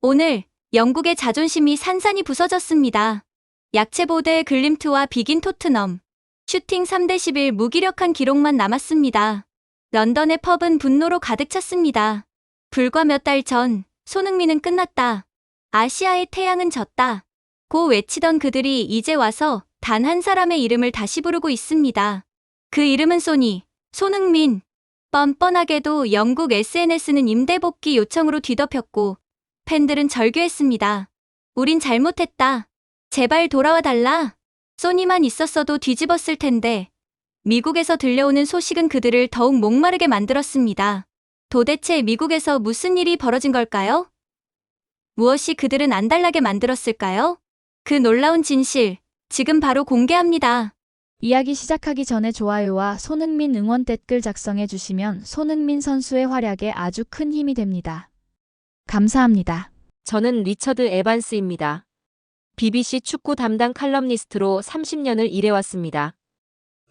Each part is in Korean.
오늘 영국의 자존심이 산산이 부서졌습니다. 약체보드의 글림트와 비긴 토트넘. 슈팅 3대 11 무기력한 기록만 남았습니다. 런던의 펍은 분노로 가득 찼습니다. 불과 몇 달 전 손흥민은 끝났다. 아시아의 태양은 졌다. 고 외치던 그들이 이제 와서 단 한 사람의 이름을 다시 부르고 있습니다. 그 이름은 소니, 손흥민. 뻔뻔하게도 영국 SNS는 임대 복귀 요청으로 뒤덮였고 팬들은 절규했습니다. 우린 잘못했다. 제발 돌아와 달라. 소니만 있었어도 뒤집었을 텐데. 미국에서 들려오는 소식은 그들을 더욱 목마르게 만들었습니다. 도대체 미국에서 무슨 일이 벌어진 걸까요? 무엇이 그들은 안달나게 만들었을까요? 그 놀라운 진실, 지금 바로 공개합니다. 이야기 시작하기 전에 좋아요와 손흥민 응원 댓글 작성해 주시면 손흥민 선수의 활약에 아주 큰 힘이 됩니다. 감사합니다. 저는 리처드 에반스입니다. BBC 축구 담당 칼럼니스트로 30년을 일해왔습니다.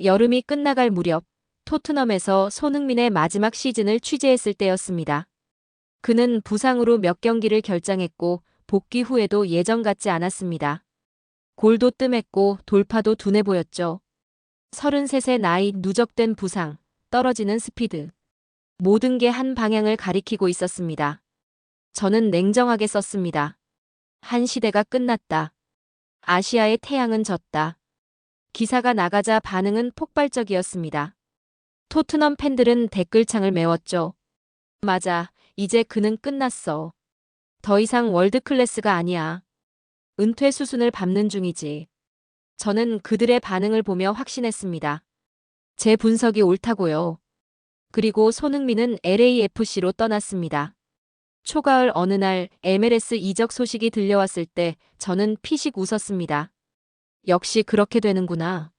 여름이 끝나갈 무렵 토트넘에서 손흥민의 마지막 시즌을 취재했을 때였습니다. 그는 부상으로 몇 경기를 결장했고 복귀 후에도 예전 같지 않았습니다. 골도 뜸했고 돌파도 둔해 보였죠. 33세 나이, 누적된 부상, 떨어지는 스피드. 모든 게 한 방향을 가리키고 있었습니다. 저는 냉정하게 썼습니다. 한 시대가 끝났다. 아시아의 태양은 졌다. 기사가 나가자 반응은 폭발적이었습니다. 토트넘 팬들은 댓글창을 메웠죠. 맞아, 이제 그는 끝났어. 더 이상 월드클래스가 아니야. 은퇴 수순을 밟는 중이지. 저는 그들의 반응을 보며 확신했습니다. 제 분석이 옳다고요. 그리고 손흥민은 LAFC로 떠났습니다. 초가을 어느 날 MLS 이적 소식이 들려왔을 때 저는 피식 웃었습니다. 역시 그렇게 되는구나.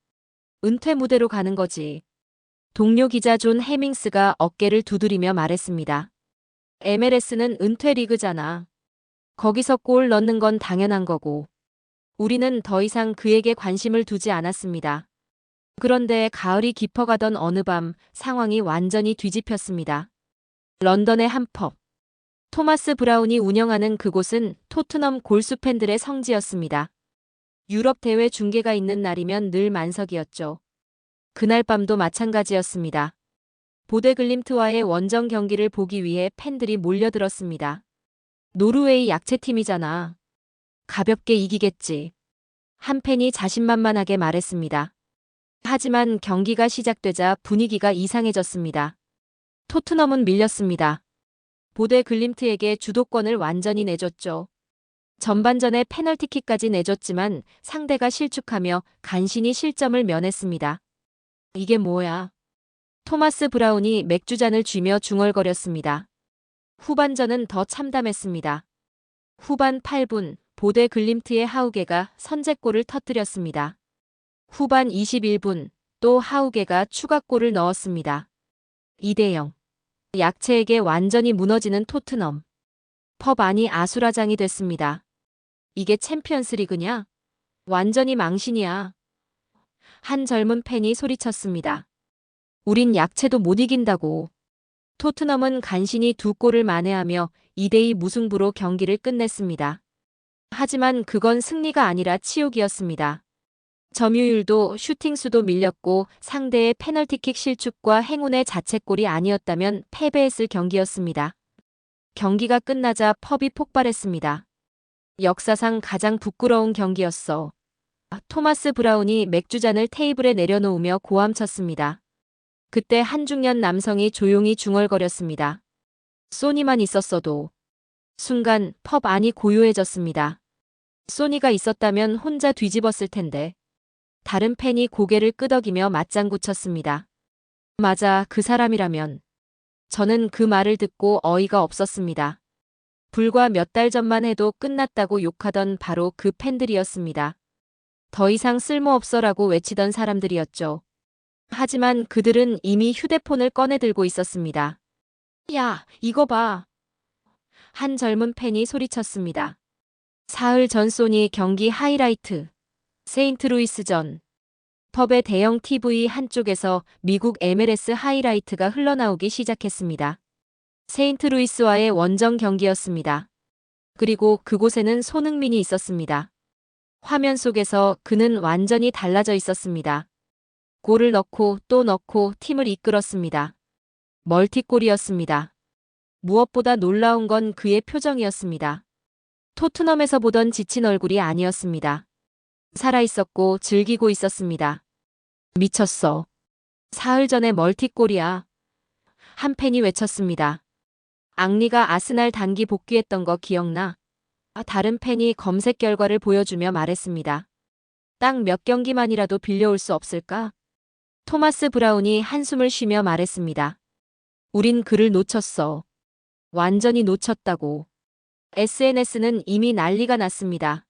은퇴 무대로 가는 거지. 동료 기자 존 해밍스가 어깨를 두드리며 말했습니다. MLS는 은퇴 리그잖아. 거기서 골 넣는 건 당연한 거고. 우리는 더 이상 그에게 관심을 두지 않았습니다. 그런데 가을이 깊어가던 어느 밤 상황이 완전히 뒤집혔습니다. 런던의 한 펍. 토마스 브라운이 운영하는 그곳은 토트넘 골수 팬들의 성지였습니다. 유럽 대회 중계가 있는 날이면 늘 만석이었죠. 그날 밤도 마찬가지였습니다. 보데글림트와의 원정 경기를 보기 위해 팬들이 몰려들었습니다. 노르웨이 약체팀이잖아. 가볍게 이기겠지. 한 팬이 자신만만하게 말했습니다. 하지만 경기가 시작되자 분위기가 이상해졌습니다. 토트넘은 밀렸습니다. 보데글림트에게 주도권을 완전히 내줬죠. 전반전에 페널티킥까지 내줬지만 상대가 실축하며 간신히 실점을 면했습니다. 이게 뭐야? 토마스 브라운이 맥주잔을 쥐며 중얼거렸습니다. 후반전은 더 참담했습니다. 후반 8분 보데글림트의 하우게가 선제골을 터뜨렸습니다. 후반 21분 또 하우게가 추가골을 넣었습니다. 2대0. 약체에게 완전히 무너지는 토트넘. 펍 안이 아수라장이 됐습니다. 이게 챔피언스 리그냐? 완전히 망신이야. 한 젊은 팬이 소리쳤습니다. 우린 약체도 못 이긴다고. 토트넘은 간신히 두 골을 만회하며 2대2 무승부로 경기를 끝냈습니다. 하지만 그건 승리가 아니라 치욕이었습니다. 점유율도 슈팅 수도 밀렸고 상대의 페널티킥 실축과 행운의 자책골이 아니었다면 패배했을 경기였습니다. 경기가 끝나자 펍이 폭발했습니다. 역사상 가장 부끄러운 경기였어. 토마스 브라운이 맥주잔을 테이블에 내려놓으며 고함쳤습니다. 그때 한 중년 남성이 조용히 중얼거렸습니다. 소니만 있었어도. 순간 펍 안이 고요해졌습니다. 소니가 있었다면 혼자 뒤집었을 텐데. 다른 팬이 고개를 끄덕이며 맞장구 쳤습니다. 맞아, 그 사람이라면. 저는 그 말을 듣고 어이가 없었습니다. 불과 몇 달 전만 해도 끝났다고 욕하던 바로 그 팬들이었습니다. 더 이상 쓸모없어라고 외치던 사람들이었죠. 하지만 그들은 이미 휴대폰을 꺼내 들고 있었습니다. 야, 이거 봐. 한 젊은 팬이 소리쳤습니다. 사흘 전 소니 경기 하이라이트. 세인트루이스전. 펍의 대형 TV 한쪽에서 미국 MLS 하이라이트가 흘러나오기 시작했습니다. 세인트루이스와의 원정 경기였습니다. 그리고 그곳에는 손흥민이 있었습니다. 화면 속에서 그는 완전히 달라져 있었습니다. 골을 넣고 또 넣고 팀을 이끌었습니다. 멀티골이었습니다. 무엇보다 놀라운 건 그의 표정이었습니다. 토트넘에서 보던 지친 얼굴이 아니었습니다. 살아있었고 즐기고 있었습니다. 미쳤어. 사흘 전에 멀티골이야. 한 팬이 외쳤습니다. 앙리가 아스날 단기 복귀했던 거 기억나? 다른 팬이 검색 결과를 보여주며 말했습니다. 딱 몇 경기만이라도 빌려올 수 없을까? 토마스 브라운이 한숨을 쉬며 말했습니다. 우린 그를 놓쳤어. 완전히 놓쳤다고. SNS는 이미 난리가 났습니다.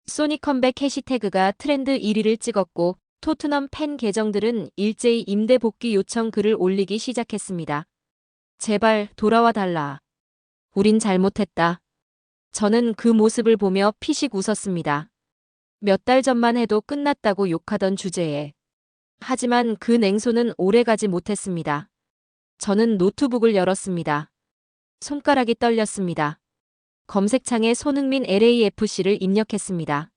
소니 컴백 해시태그가 트렌드 1위를 찍었고 토트넘 팬 계정들은 일제히 임대 복귀 요청 글을 올리기 시작했습니다. 제발 돌아와 달라. 우린 잘못했다. 저는 그 모습을 보며 피식 웃었습니다. 몇 달 전만 해도 끝났다고 욕하던 주제에. 하지만 그 냉소는 오래가지 못했습니다. 저는 노트북을 열었습니다. 손가락이 떨렸습니다. 검색창에 손흥민 LAFC를 입력했습니다.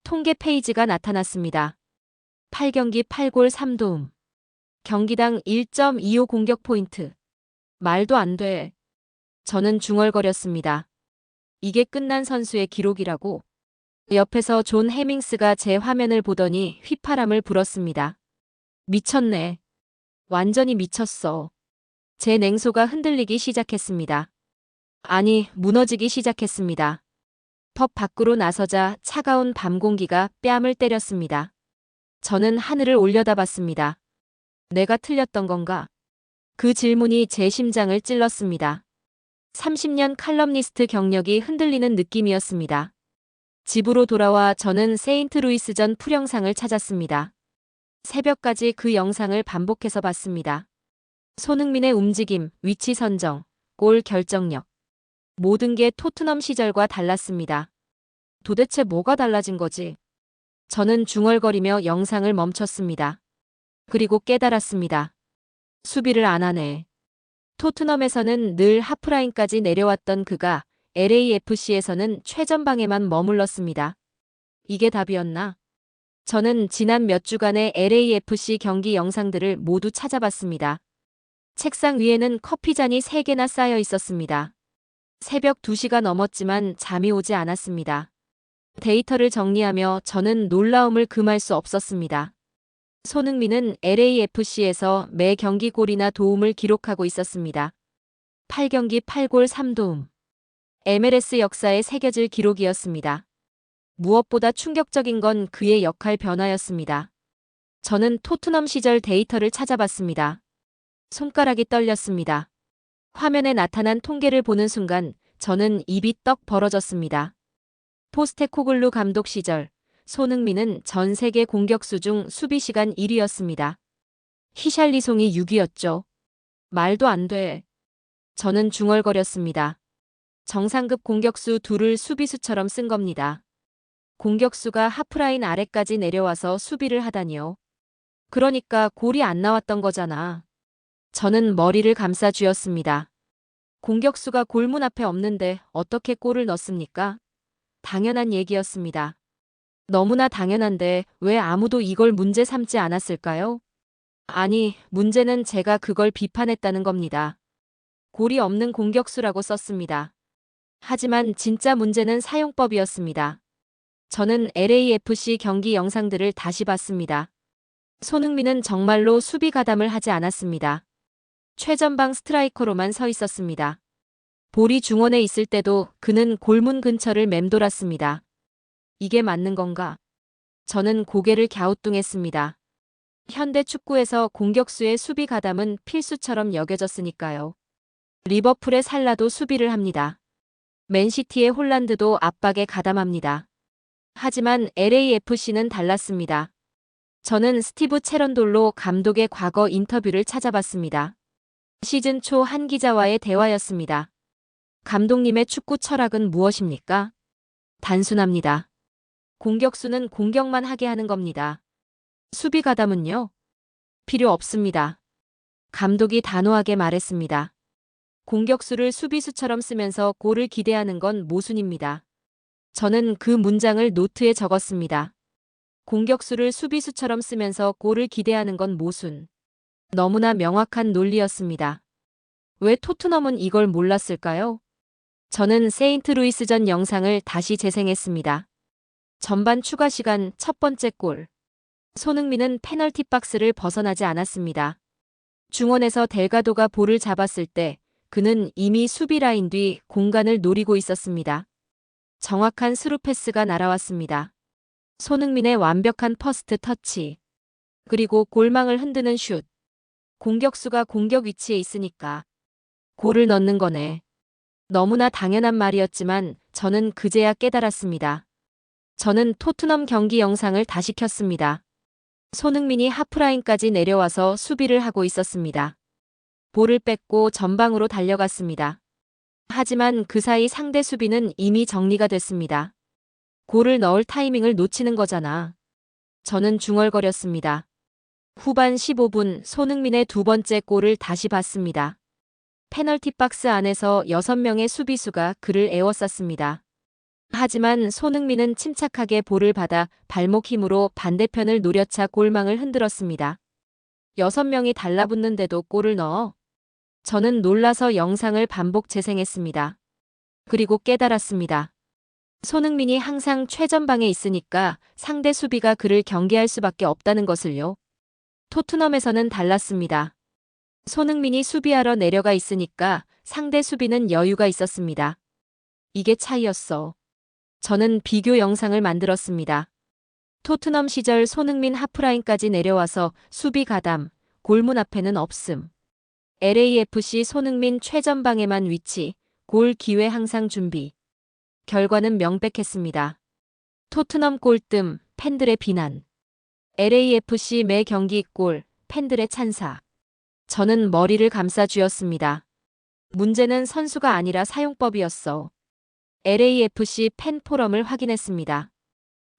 통계 페이지가 나타났습니다. 8경기 8골 3도움. 경기당 1.25 공격 포인트. 말도 안 돼. 저는 중얼거렸습니다. 이게 끝난 선수의 기록이라고. 옆에서 존 해밍스가 제 화면을 보더니 휘파람을 불었습니다. 미쳤네. 완전히 미쳤어. 제 냉소가 흔들리기 시작했습니다. 아니, 무너지기 시작했습니다. 펍 밖으로 나서자 차가운 밤 공기가 뺨을 때렸습니다. 저는 하늘을 올려다봤습니다. 내가 틀렸던 건가? 그 질문이 제 심장을 찔렀습니다. 30년 칼럼니스트 경력이 흔들리는 느낌이었습니다. 집으로 돌아와 저는 세인트루이스전 풀영상을 찾았습니다. 새벽까지 그 영상을 반복해서 봤습니다. 손흥민의 움직임, 위치 선정, 골 결정력. 모든 게 토트넘 시절과 달랐습니다. 도대체 뭐가 달라진 거지? 저는 중얼거리며 영상을 멈췄습니다. 그리고 깨달았습니다. 수비를 안 하네. 토트넘에서는 늘 하프라인까지 내려왔던 그가 LAFC에서는 최전방에만 머물렀습니다. 이게 답이었나? 저는 지난 몇 주간의 LAFC 경기 영상들을 모두 찾아봤습니다. 책상 위에는 커피잔이 3개나 쌓여 있었습니다. 새벽 2시가 넘었지만 잠이 오지 않았습니다. 데이터를 정리하며 저는 놀라움을 금할 수 없었습니다. 손흥민은 LAFC에서 매 경기 골이나 도움을 기록하고 있었습니다. 8경기 8골 3도움. MLS 역사에 새겨질 기록이었습니다. 무엇보다 충격적인 건 그의 역할 변화였습니다. 저는 토트넘 시절 데이터를 찾아봤습니다. 손가락이 떨렸습니다. 화면에 나타난 통계를 보는 순간 저는 입이 떡 벌어졌습니다. 포스테코글루 감독 시절 손흥민은 전 세계 공격수 중 수비 시간 1위였습니다. 히샬리송이 6위였죠. 말도 안 돼. 저는 중얼거렸습니다. 정상급 공격수 둘을 수비수처럼 쓴 겁니다. 공격수가 하프라인 아래까지 내려와서 수비를 하다니요. 그러니까 골이 안 나왔던 거잖아. 저는 머리를 감싸 쥐었습니다. 공격수가 골문 앞에 없는데 어떻게 골을 넣습니까? 당연한 얘기였습니다. 너무나 당연한데 왜 아무도 이걸 문제 삼지 않았을까요? 아니, 문제는 제가 그걸 비판했다는 겁니다. 골이 없는 공격수라고 썼습니다. 하지만 진짜 문제는 사용법이었습니다. 저는 LAFC 경기 영상들을 다시 봤습니다. 손흥민은 정말로 수비 가담을 하지 않았습니다. 최전방 스트라이커로만 서 있었습니다. 볼이 중원에 있을 때도 그는 골문 근처를 맴돌았습니다. 이게 맞는 건가? 저는 고개를 갸우뚱했습니다. 현대 축구에서 공격수의 수비 가담은 필수처럼 여겨졌으니까요. 리버풀의 살라도 수비를 합니다. 맨시티의 홀란드도 압박에 가담합니다. 하지만 LAFC는 달랐습니다. 저는 스티브 체런돌로 감독의 과거 인터뷰를 찾아봤습니다. 시즌 초 한 기자와의 대화였습니다. 감독님의 축구 철학은 무엇입니까? 단순합니다. 공격수는 공격만 하게 하는 겁니다. 수비 가담은요? 필요 없습니다. 감독이 단호하게 말했습니다. 공격수를 수비수처럼 쓰면서 골을 기대하는 건 모순입니다. 저는 그 문장을 노트에 적었습니다. 공격수를 수비수처럼 쓰면서 골을 기대하는 건 모순. 너무나 명확한 논리였습니다. 왜 토트넘은 이걸 몰랐을까요? 저는 세인트루이스전 영상을 다시 재생했습니다. 전반 추가 시간 첫 번째 골. 손흥민은 페널티 박스를 벗어나지 않았습니다. 중원에서 델가도가 볼을 잡았을 때 그는 이미 수비 라인 뒤 공간을 노리고 있었습니다. 정확한 스루 패스가 날아왔습니다. 손흥민의 완벽한 퍼스트 터치. 그리고 골망을 흔드는 슛. 공격수가 공격 위치에 있으니까 골을 넣는 거네. 너무나 당연한 말이었지만 저는 그제야 깨달았습니다. 저는 토트넘 경기 영상을 다시 켰습니다. 손흥민이 하프라인까지 내려와서 수비를 하고 있었습니다. 볼을 뺏고 전방으로 달려갔습니다. 하지만 그 사이 상대 수비는 이미 정리가 됐습니다. 골을 넣을 타이밍을 놓치는 거잖아. 저는 중얼거렸습니다. 후반 15분 손흥민의 두 번째 골을 다시 봤습니다. 페널티 박스 안에서 6명의 수비수가 그를 에워쌌습니다. 하지만 손흥민은 침착하게 볼을 받아 발목 힘으로 반대편을 노려차 골망을 흔들었습니다. 6명이 달라붙는데도 골을 넣어? 저는 놀라서 영상을 반복 재생했습니다. 그리고 깨달았습니다. 손흥민이 항상 최전방에 있으니까 상대 수비가 그를 경계할 수밖에 없다는 것을요. 토트넘에서는 달랐습니다. 손흥민이 수비하러 내려가 있으니까 상대 수비는 여유가 있었습니다. 이게 차이였어. 저는 비교 영상을 만들었습니다. 토트넘 시절 손흥민 하프라인까지 내려와서 수비 가담, 골문 앞에는 없음. LAFC 손흥민 최전방에만 위치, 골 기회 항상 준비. 결과는 명백했습니다. 토트넘 꼴등, 팬들의 비난. LAFC 매 경기 골, 팬들의 찬사. 저는 머리를 감싸 쥐었습니다. 문제는 선수가 아니라 사용법이었어. LAFC 팬 포럼을 확인했습니다.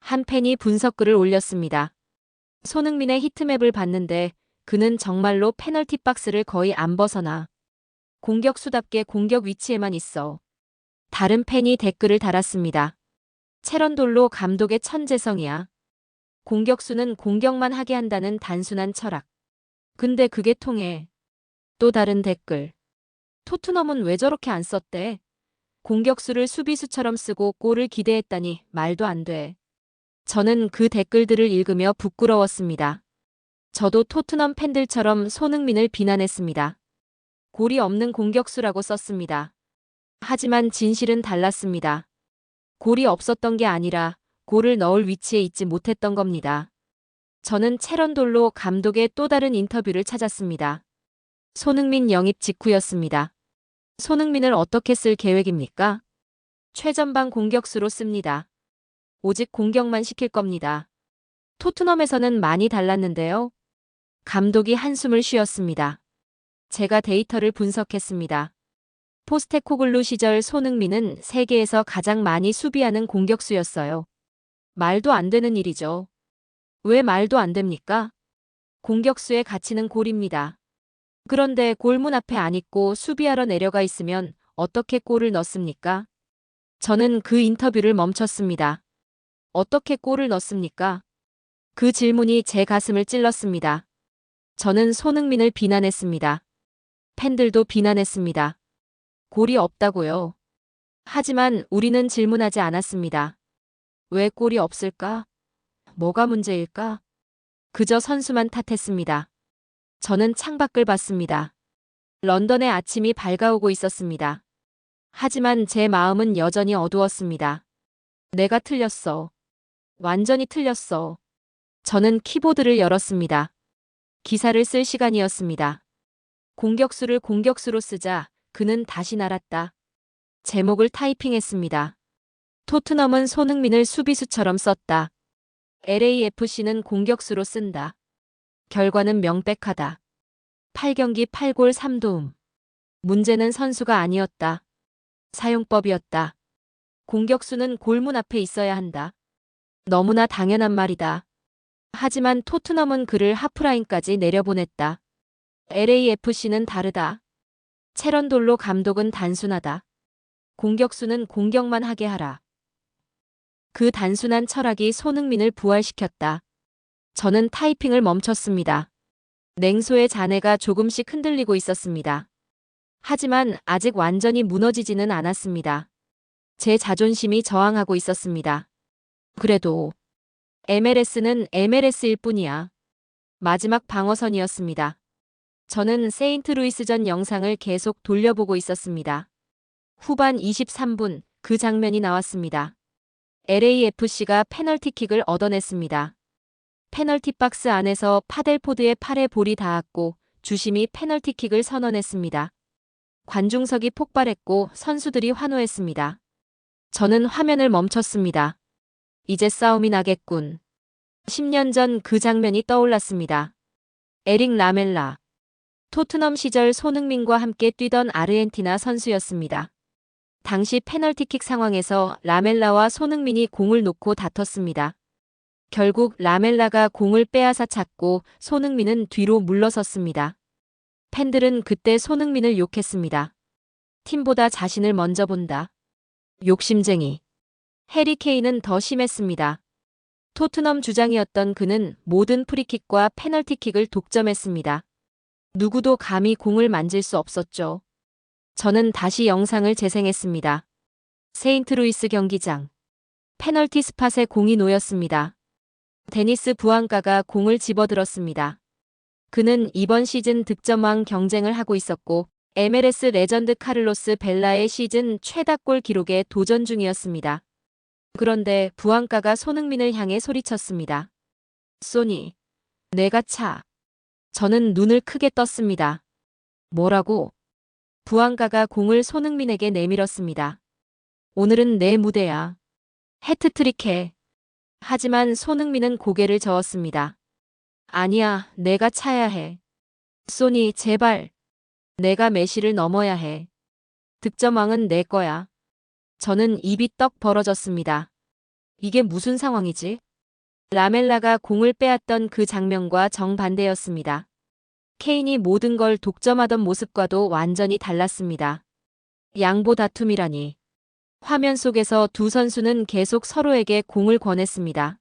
한 팬이 분석글을 올렸습니다. 손흥민의 히트맵을 봤는데 그는 정말로 페널티 박스를 거의 안 벗어나. 공격수답게 공격 위치에만 있어. 다른 팬이 댓글을 달았습니다. 체런돌로 감독의 천재성이야. 공격수는 공격만 하게 한다는 단순한 철학. 근데 그게 통해. 또 다른 댓글. 토트넘은 왜 저렇게 안 썼대? 공격수를 수비수처럼 쓰고 골을 기대했다니 말도 안 돼. 저는 그 댓글들을 읽으며 부끄러웠습니다. 저도 토트넘 팬들처럼 손흥민을 비난했습니다. 골이 없는 공격수라고 썼습니다. 하지만 진실은 달랐습니다. 골이 없었던 게 아니라 골을 넣을 위치에 있지 못했던 겁니다. 저는 체런돌로 감독의 또 다른 인터뷰를 찾았습니다. 손흥민 영입 직후였습니다. 손흥민을 어떻게 쓸 계획입니까? 최전방 공격수로 씁니다. 오직 공격만 시킬 겁니다. 토트넘에서는 많이 달랐는데요. 감독이 한숨을 쉬었습니다. 제가 데이터를 분석했습니다. 포스테코글루 시절 손흥민은 세계에서 가장 많이 수비하는 공격수였어요. 말도 안 되는 일이죠. 왜 말도 안 됩니까? 공격수의 가치는 골입니다. 그런데 골문 앞에 안 있고 수비하러 내려가 있으면 어떻게 골을 넣습니까? 저는 그 인터뷰를 멈췄습니다. 어떻게 골을 넣습니까? 그 질문이 제 가슴을 찔렀습니다. 저는 손흥민을 비난했습니다. 팬들도 비난했습니다. 골이 없다고요. 하지만 우리는 질문하지 않았습니다. 왜 골이 없을까? 뭐가 문제일까? 그저 선수만 탓했습니다. 저는 창밖을 봤습니다. 런던의 아침이 밝아오고 있었습니다. 하지만 제 마음은 여전히 어두웠습니다. 내가 틀렸어. 완전히 틀렸어. 저는 키보드를 열었습니다. 기사를 쓸 시간이었습니다. 공격수를 공격수로 쓰자 그는 다시 날았다. 제목을 타이핑했습니다. 토트넘은 손흥민을 수비수처럼 썼다. LAFC는 공격수로 쓴다. 결과는 명백하다. 8경기 8골 3도움. 문제는 선수가 아니었다. 사용법이었다. 공격수는 골문 앞에 있어야 한다. 너무나 당연한 말이다. 하지만 토트넘은 그를 하프라인까지 내려보냈다. LAFC는 다르다. 체런돌로 감독은 단순하다. 공격수는 공격만 하게 하라. 그 단순한 철학이 손흥민을 부활시켰다. 저는 타이핑을 멈췄습니다. 냉소의 잔해가 조금씩 흔들리고 있었습니다. 하지만 아직 완전히 무너지지는 않았습니다. 제 자존심이 저항하고 있었습니다. 그래도 MLS는 MLS일 뿐이야. 마지막 방어선이었습니다. 저는 세인트루이스전 영상을 계속 돌려보고 있었습니다. 후반 23분 그 장면이 나왔습니다. LAFC가 페널티킥을 얻어냈습니다. 페널티 박스 안에서 파델포드의 팔에 볼이 닿았고 주심이 페널티킥을 선언했습니다. 관중석이 폭발했고 선수들이 환호했습니다. 저는 화면을 멈췄습니다. 이제 싸움이 나겠군. 10년 전 그 장면이 떠올랐습니다. 에릭 라멜라. 토트넘 시절 손흥민과 함께 뛰던 아르헨티나 선수였습니다. 당시 페널티킥 상황에서 라멜라와 손흥민이 공을 놓고 다퉜습니다. 결국 라멜라가 공을 빼앗아 찾고 손흥민은 뒤로 물러섰습니다. 팬들은 그때 손흥민을 욕했습니다. 팀보다 자신을 먼저 본다. 욕심쟁이. 해리 케인은 더 심했습니다. 토트넘 주장이었던 그는 모든 프리킥과 페널티킥을 독점했습니다. 누구도 감히 공을 만질 수 없었죠. 저는 다시 영상을 재생했습니다. 세인트루이스 경기장. 페널티 스팟에 공이 놓였습니다. 데니스 부앙가가 공을 집어들었습니다. 그는 이번 시즌 득점왕 경쟁을 하고 있었고 MLS 레전드 카를로스 벨라의 시즌 최다골 기록에 도전 중이었습니다. 그런데 부앙가가 손흥민을 향해 소리쳤습니다. 소니, 내가 차. 저는 눈을 크게 떴습니다. 뭐라고? 부앙가가 공을 손흥민에게 내밀었습니다. 오늘은 내 무대야. 해트트릭해. 하지만 손흥민은 고개를 저었습니다. 아니야, 내가 차야 해. 소니, 제발. 내가 메시를 넘어야 해. 득점왕은 내 거야. 저는 입이 떡 벌어졌습니다. 이게 무슨 상황이지? 라멜라가 공을 빼앗던 그 장면과 정반대였습니다. 케인이 모든 걸 독점하던 모습과도 완전히 달랐습니다. 양보 다툼이라니. 화면 속에서 두 선수는 계속 서로에게 공을 권했습니다.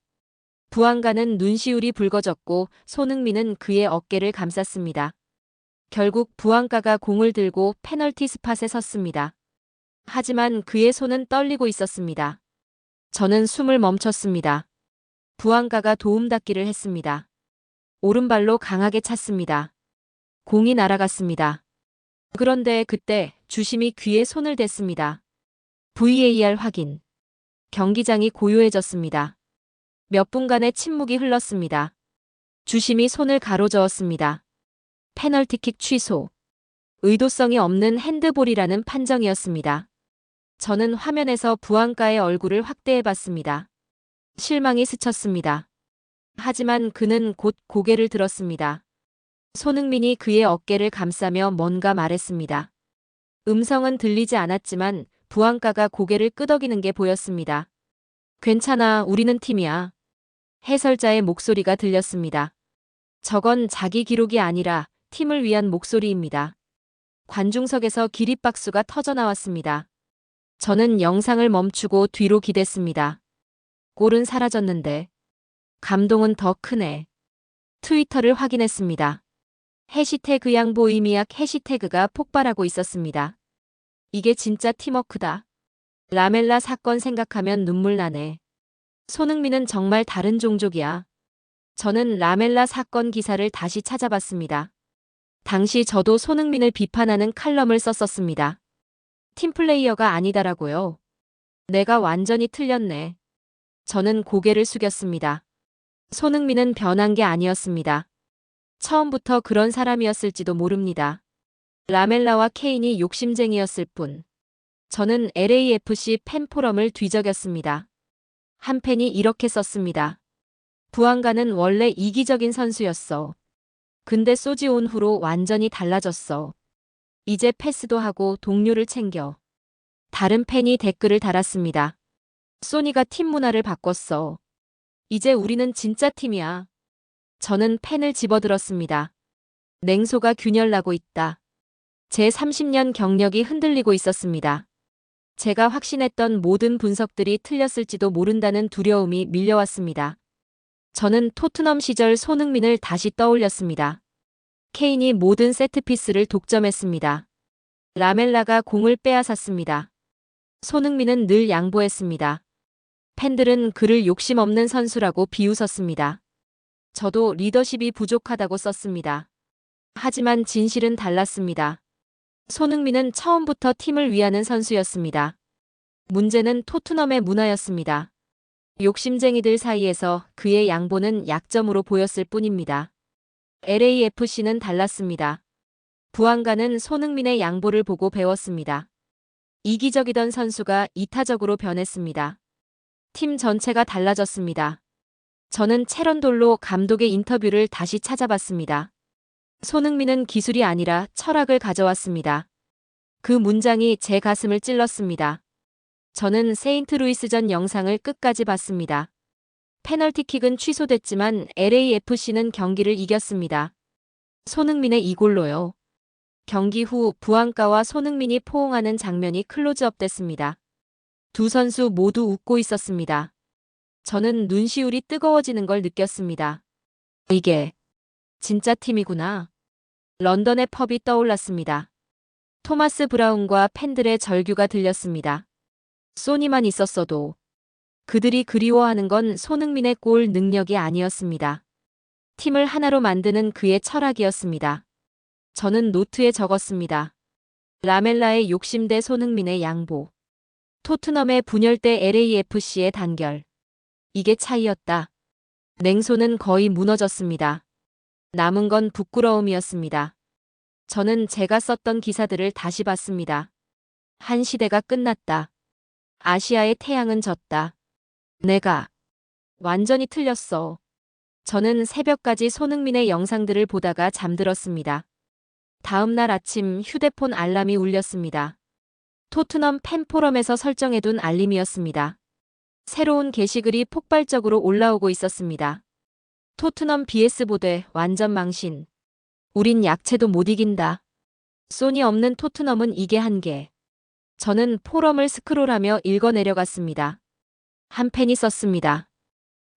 부앙가는 눈시울이 붉어졌고 손흥민은 그의 어깨를 감쌌습니다. 결국 부앙가가 공을 들고 페널티 스팟에 섰습니다. 하지만 그의 손은 떨리고 있었습니다. 저는 숨을 멈췄습니다. 부앙가가 도움닫기를 했습니다. 오른발로 강하게 찼습니다. 공이 날아갔습니다. 그런데 그때 주심이 귀에 손을 댔습니다. VAR 확인. 경기장이 고요해졌습니다. 몇 분간의 침묵이 흘렀습니다. 주심이 손을 가로저었습니다. 페널티킥 취소. 의도성이 없는 핸드볼이라는 판정이었습니다. 저는 화면에서 부앙가의 얼굴을 확대해봤습니다. 실망이 스쳤습니다. 하지만 그는 곧 고개를 들었습니다. 손흥민이 그의 어깨를 감싸며 뭔가 말했습니다. 음성은 들리지 않았지만 부앙가가 고개를 끄덕이는 게 보였습니다. 괜찮아, 우리는 팀이야. 해설자의 목소리가 들렸습니다. 저건 자기 기록이 아니라 팀을 위한 목소리입니다. 관중석에서 기립박수가 터져나왔습니다. 저는 영상을 멈추고 뒤로 기댔습니다. 골은 사라졌는데 감동은 더 크네. 트위터를 확인했습니다. 해시태그 양보 의미약 해시태그가 폭발하고 있었습니다. 이게 진짜 팀워크다. 라멜라 사건 생각하면 눈물 나네. 손흥민은 정말 다른 종족이야. 저는 라멜라 사건 기사를 다시 찾아봤습니다. 당시 저도 손흥민을 비판하는 칼럼을 썼었습니다. 팀플레이어가 아니다라고요. 내가 완전히 틀렸네. 저는 고개를 숙였습니다. 손흥민은 변한 게 아니었습니다. 처음부터 그런 사람이었을지도 모릅니다. 라멜라와 케인이 욕심쟁이였을 뿐. 저는 LAFC 팬포럼을 뒤적였습니다. 한 팬이 이렇게 썼습니다. 부앙가는 원래 이기적인 선수였어. 근데 소지 온 후로 완전히 달라졌어. 이제 패스도 하고 동료를 챙겨. 다른 팬이 댓글을 달았습니다. 소니가 팀 문화를 바꿨어. 이제 우리는 진짜 팀이야. 저는 펜을 집어들었습니다. 냉소가 균열나고 있다. 제 30년 경력이 흔들리고 있었습니다. 제가 확신했던 모든 분석들이 틀렸을지도 모른다는 두려움이 밀려왔습니다. 저는 토트넘 시절 손흥민을 다시 떠올렸습니다. 케인이 모든 세트피스를 독점했습니다. 라멜라가 공을 빼앗았습니다. 손흥민은 늘 양보했습니다. 팬들은 그를 욕심 없는 선수라고 비웃었습니다. 저도 리더십이 부족하다고 썼습니다. 하지만 진실은 달랐습니다. 손흥민은 처음부터 팀을 위하는 선수였습니다. 문제는 토트넘의 문화였습니다. 욕심쟁이들 사이에서 그의 양보는 약점으로 보였을 뿐입니다. LAFC는 달랐습니다. 부안가는 손흥민의 양보를 보고 배웠습니다. 이기적이던 선수가 이타적으로 변했습니다. 팀 전체가 달라졌습니다. 저는 체런돌로 감독의 인터뷰를 다시 찾아봤습니다. 손흥민은 기술이 아니라 철학을 가져왔습니다. 그 문장이 제 가슴을 찔렀습니다. 저는 세인트루이스전 영상을 끝까지 봤습니다. 페널티킥은 취소됐지만 LAFC는 경기를 이겼습니다. 손흥민의 이 골로요. 경기 후 부안가와 손흥민이 포옹하는 장면이 클로즈업 됐습니다. 두 선수 모두 웃고 있었습니다. 저는 눈시울이 뜨거워지는 걸 느꼈습니다. 이게 진짜 팀이구나. 런던의 펍이 떠올랐습니다. 토마스 브라운과 팬들의 절규가 들렸습니다. 소니만 있었어도 그들이 그리워하는 건 손흥민의 골 능력이 아니었습니다. 팀을 하나로 만드는 그의 철학이었습니다. 저는 노트에 적었습니다. 라멜라의 욕심 대 손흥민의 양보. 토트넘의 분열 대 LAFC의 단결. 이게 차이였다. 냉소는 거의 무너졌습니다. 남은 건 부끄러움이었습니다. 저는 제가 썼던 기사들을 다시 봤습니다. 한 시대가 끝났다. 아시아의 태양은 졌다. 내가 완전히 틀렸어. 저는 새벽까지 손흥민의 영상들을 보다가 잠들었습니다. 다음 날 아침 휴대폰 알람이 울렸습니다. 토트넘 팬포럼에서 설정해둔 알림이었습니다. 새로운 게시글이 폭발적으로 올라오고 있었습니다. 토트넘 BS 보되 완전 망신. 우린 약체도 못 이긴다. 소니 없는 토트넘은 이게 한계. 저는 포럼을 스크롤하며 읽어내려갔습니다. 한 팬이 썼습니다.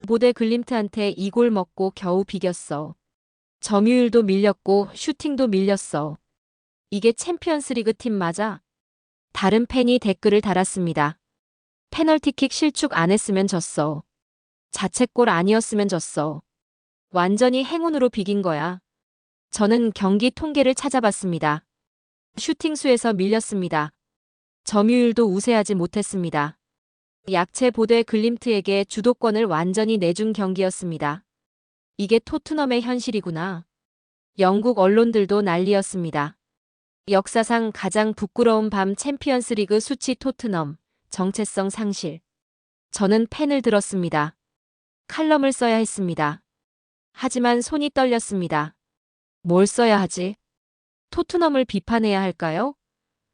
보데 글림트한테 이 골 먹고 겨우 비겼어. 점유율도 밀렸고 슈팅도 밀렸어. 이게 챔피언스리그 팀 맞아? 다른 팬이 댓글을 달았습니다. 페널티킥 실축 안 했으면 졌어. 자책골 아니었으면 졌어. 완전히 행운으로 비긴 거야. 저는 경기 통계를 찾아봤습니다. 슈팅 수에서 밀렸습니다. 점유율도 우세하지 못했습니다. 약체 보데 글림트에게 주도권을 완전히 내준 경기였습니다. 이게 토트넘의 현실이구나. 영국 언론들도 난리였습니다. 역사상 가장 부끄러운 밤 챔피언스리그 수치 토트넘, 정체성 상실. 저는 펜을 들었습니다. 칼럼을 써야 했습니다. 하지만 손이 떨렸습니다. 뭘 써야 하지? 토트넘을 비판해야 할까요?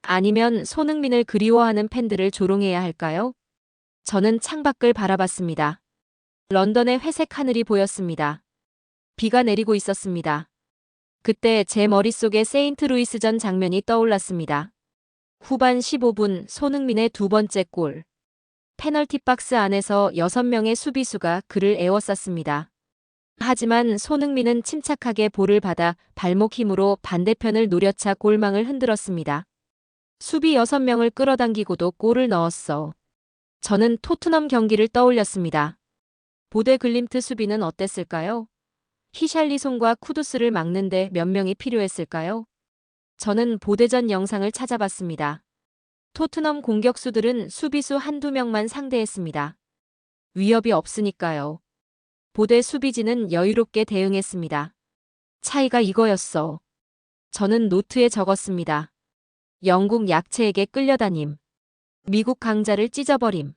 아니면 손흥민을 그리워하는 팬들을 조롱해야 할까요? 저는 창밖을 바라봤습니다. 런던의 회색 하늘이 보였습니다. 비가 내리고 있었습니다. 그때 제 머릿속에 세인트루이스전 장면이 떠올랐습니다. 후반 15분 손흥민의 두 번째 골. 페널티 박스 안에서 6명의 수비수가 그를 에워쌌습니다. 하지만 손흥민은 침착하게 볼을 받아 발목 힘으로 반대편을 노려차 골망을 흔들었습니다. 수비 6명을 끌어당기고도 골을 넣었어. 저는 토트넘 경기를 떠올렸습니다. 보데 글림트 수비는 어땠을까요? 히샬리송과 쿠두스를 막는데 몇 명이 필요했을까요? 저는 보대전 영상을 찾아봤습니다. 토트넘 공격수들은 수비수 한두 명만 상대했습니다. 위협이 없으니까요. 보대 수비진은 여유롭게 대응했습니다. 차이가 이거였어. 저는 노트에 적었습니다. 영국 약체에게 끌려다님. 미국 강자를 찢어버림.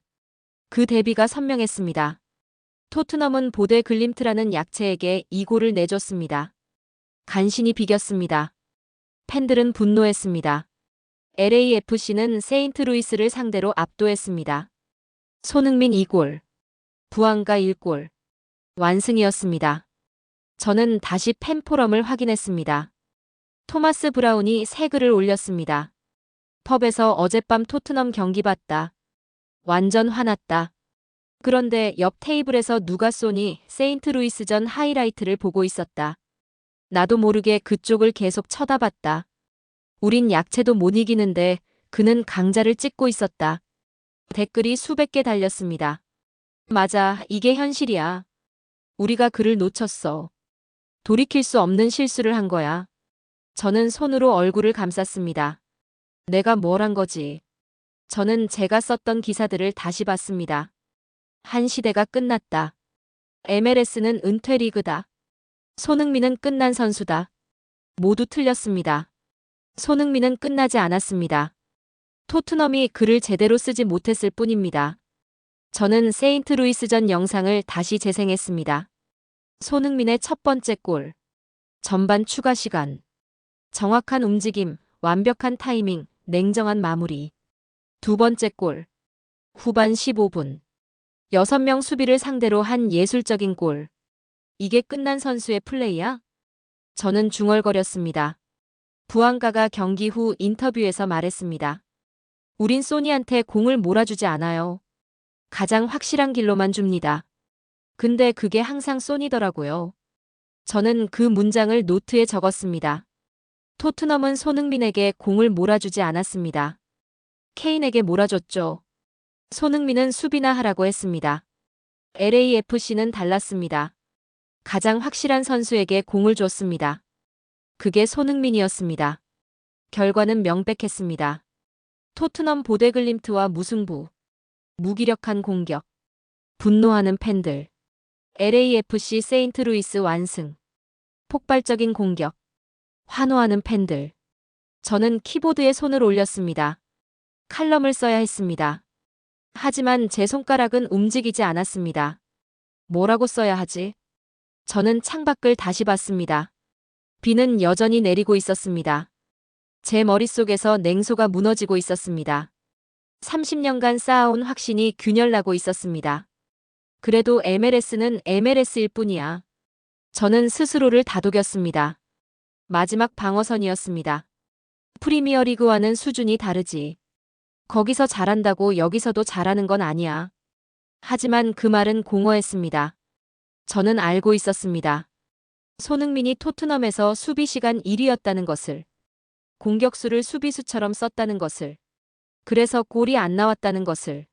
그 대비가 선명했습니다. 토트넘은 보데 글림트라는 약체에게 이 골을 내줬습니다. 간신히 비겼습니다. 팬들은 분노했습니다. LAFC는 세인트루이스를 상대로 압도했습니다. 손흥민 2골, 부안가 1골. 완승이었습니다. 저는 다시 팬포럼을 확인했습니다. 토마스 브라운이 새 글을 올렸습니다. 펍에서 어젯밤 토트넘 경기 봤다. 완전 화났다. 그런데 옆 테이블에서 누가 쏘니 세인트루이스전 하이라이트를 보고 있었다. 나도 모르게 그쪽을 계속 쳐다봤다. 우린 약체도 못 이기는데 그는 강자를 찍고 있었다. 댓글이 수백 개 달렸습니다. 맞아, 이게 현실이야. 우리가 그를 놓쳤어. 돌이킬 수 없는 실수를 한 거야. 저는 손으로 얼굴을 감쌌습니다. 내가 뭘 한 거지? 저는 제가 썼던 기사들을 다시 봤습니다. 한 시대가 끝났다. MLS는 은퇴 리그다. 손흥민은 끝난 선수다. 모두 틀렸습니다. 손흥민은 끝나지 않았습니다. 토트넘이 글을 제대로 쓰지 못했을 뿐입니다. 저는 세인트루이스전 영상을 다시 재생했습니다. 손흥민의 첫 번째 골. 전반 추가 시간. 정확한 움직임, 완벽한 타이밍, 냉정한 마무리. 두 번째 골. 후반 15분. 6명 수비를 상대로 한 예술적인 골. 이게 끝난 선수의 플레이야? 저는 중얼거렸습니다. 부안가가 경기 후 인터뷰에서 말했습니다. 우린 소니한테 공을 몰아주지 않아요. 가장 확실한 길로만 줍니다. 근데 그게 항상 소니더라고요. 저는 그 문장을 노트에 적었습니다. 토트넘은 손흥민에게 공을 몰아주지 않았습니다. 케인에게 몰아줬죠. 손흥민은 수비나 하라고 했습니다. LAFC는 달랐습니다. 가장 확실한 선수에게 공을 줬습니다. 그게 손흥민이었습니다. 결과는 명백했습니다. 토트넘 보데글림트와 무승부. 무기력한 공격. 분노하는 팬들. LAFC 세인트루이스 완승. 폭발적인 공격. 환호하는 팬들. 저는 키보드에 손을 올렸습니다. 칼럼을 써야 했습니다. 하지만 제 손가락은 움직이지 않았습니다. 뭐라고 써야 하지? 저는 창밖을 다시 봤습니다. 비는 여전히 내리고 있었습니다. 제 머릿속에서 냉소가 무너지고 있었습니다. 30년간 쌓아온 확신이 균열나고 있었습니다. 그래도 MLS는 MLS일 뿐이야. 저는 스스로를 다독였습니다. 마지막 방어선이었습니다. 프리미어리그와는 수준이 다르지. 거기서 잘한다고 여기서도 잘하는 건 아니야. 하지만 그 말은 공허했습니다. 저는 알고 있었습니다. 손흥민이 토트넘에서 수비 시간 1위였다는 것을. 공격수를 수비수처럼 썼다는 것을. 그래서 골이 안 나왔다는 것을.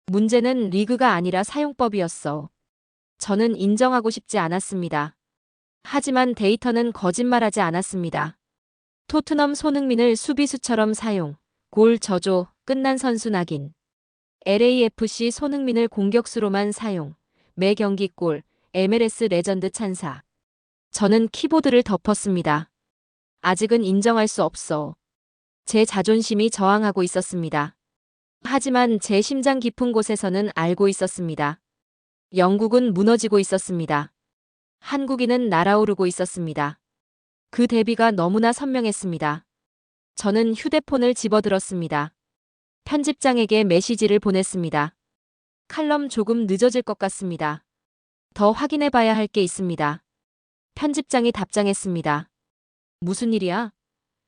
문제는 리그가 아니라 사용법이었어. 저는 인정하고 싶지 않았습니다. 하지만 데이터는 거짓말하지 않았습니다. 토트넘 손흥민을 수비수처럼 사용, 골 저조, 끝난 선수 낙인. LAFC 손흥민을 공격수로만 사용, 매 경기 골, MLS 레전드 찬사. 저는 키보드를 덮었습니다. 아직은 인정할 수 없어. 제 자존심이 저항하고 있었습니다. 하지만 제 심장 깊은 곳에서는 알고 있었습니다. 영국은 무너지고 있었습니다. 한국인은 날아오르고 있었습니다. 그 대비가 너무나 선명했습니다. 저는 휴대폰을 집어들었습니다. 편집장에게 메시지를 보냈습니다. 칼럼 조금 늦어질 것 같습니다. 더 확인해 봐야 할 게 있습니다. 편집장이 답장했습니다. 무슨 일이야?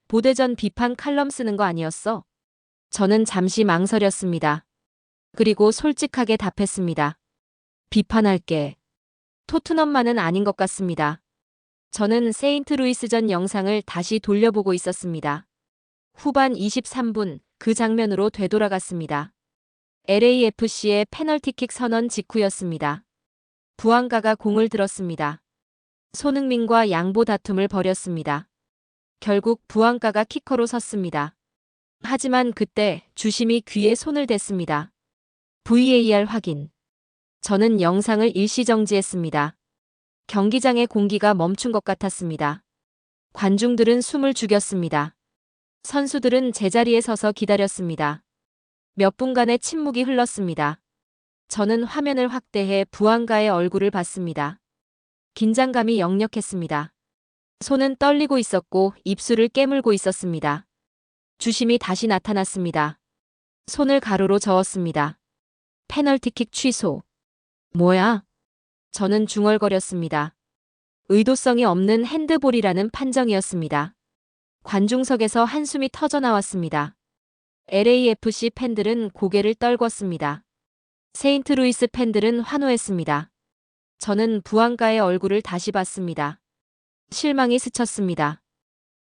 보대전 비판 칼럼 쓰는 거 아니었어? 저는 잠시 망설였습니다. 그리고 솔직하게 답했습니다. 비판할게. 토트넘만은 아닌 것 같습니다. 저는 세인트루이스전 영상을 다시 돌려보고 있었습니다. 후반 23분 그 장면으로 되돌아갔습니다. LAFC의 페널티킥 선언 직후였습니다. 부안가가 공을 들었습니다. 손흥민과 양보 다툼을 벌였습니다. 결국 부안가가 키커로 섰습니다. 하지만 그때 주심이 귀에 손을 댔습니다. VAR 확인. 저는 영상을 일시정지했습니다. 경기장의 공기가 멈춘 것 같았습니다. 관중들은 숨을 죽였습니다. 선수들은 제자리에 서서 기다렸습니다. 몇 분간의 침묵이 흘렀습니다. 저는 화면을 확대해 부안가의 얼굴을 봤습니다. 긴장감이 역력했습니다. 손은 떨리고 있었고 입술을 깨물고 있었습니다. 주심이 다시 나타났습니다. 손을 가로로 저었습니다. 페널티킥 취소. 뭐야? 저는 중얼거렸습니다. 의도성이 없는 핸드볼이라는 판정이었습니다. 관중석에서 한숨이 터져 나왔습니다. LAFC 팬들은 고개를 떨궜습니다. 세인트루이스 팬들은 환호했습니다. 저는 부안가의 얼굴을 다시 봤습니다. 실망이 스쳤습니다.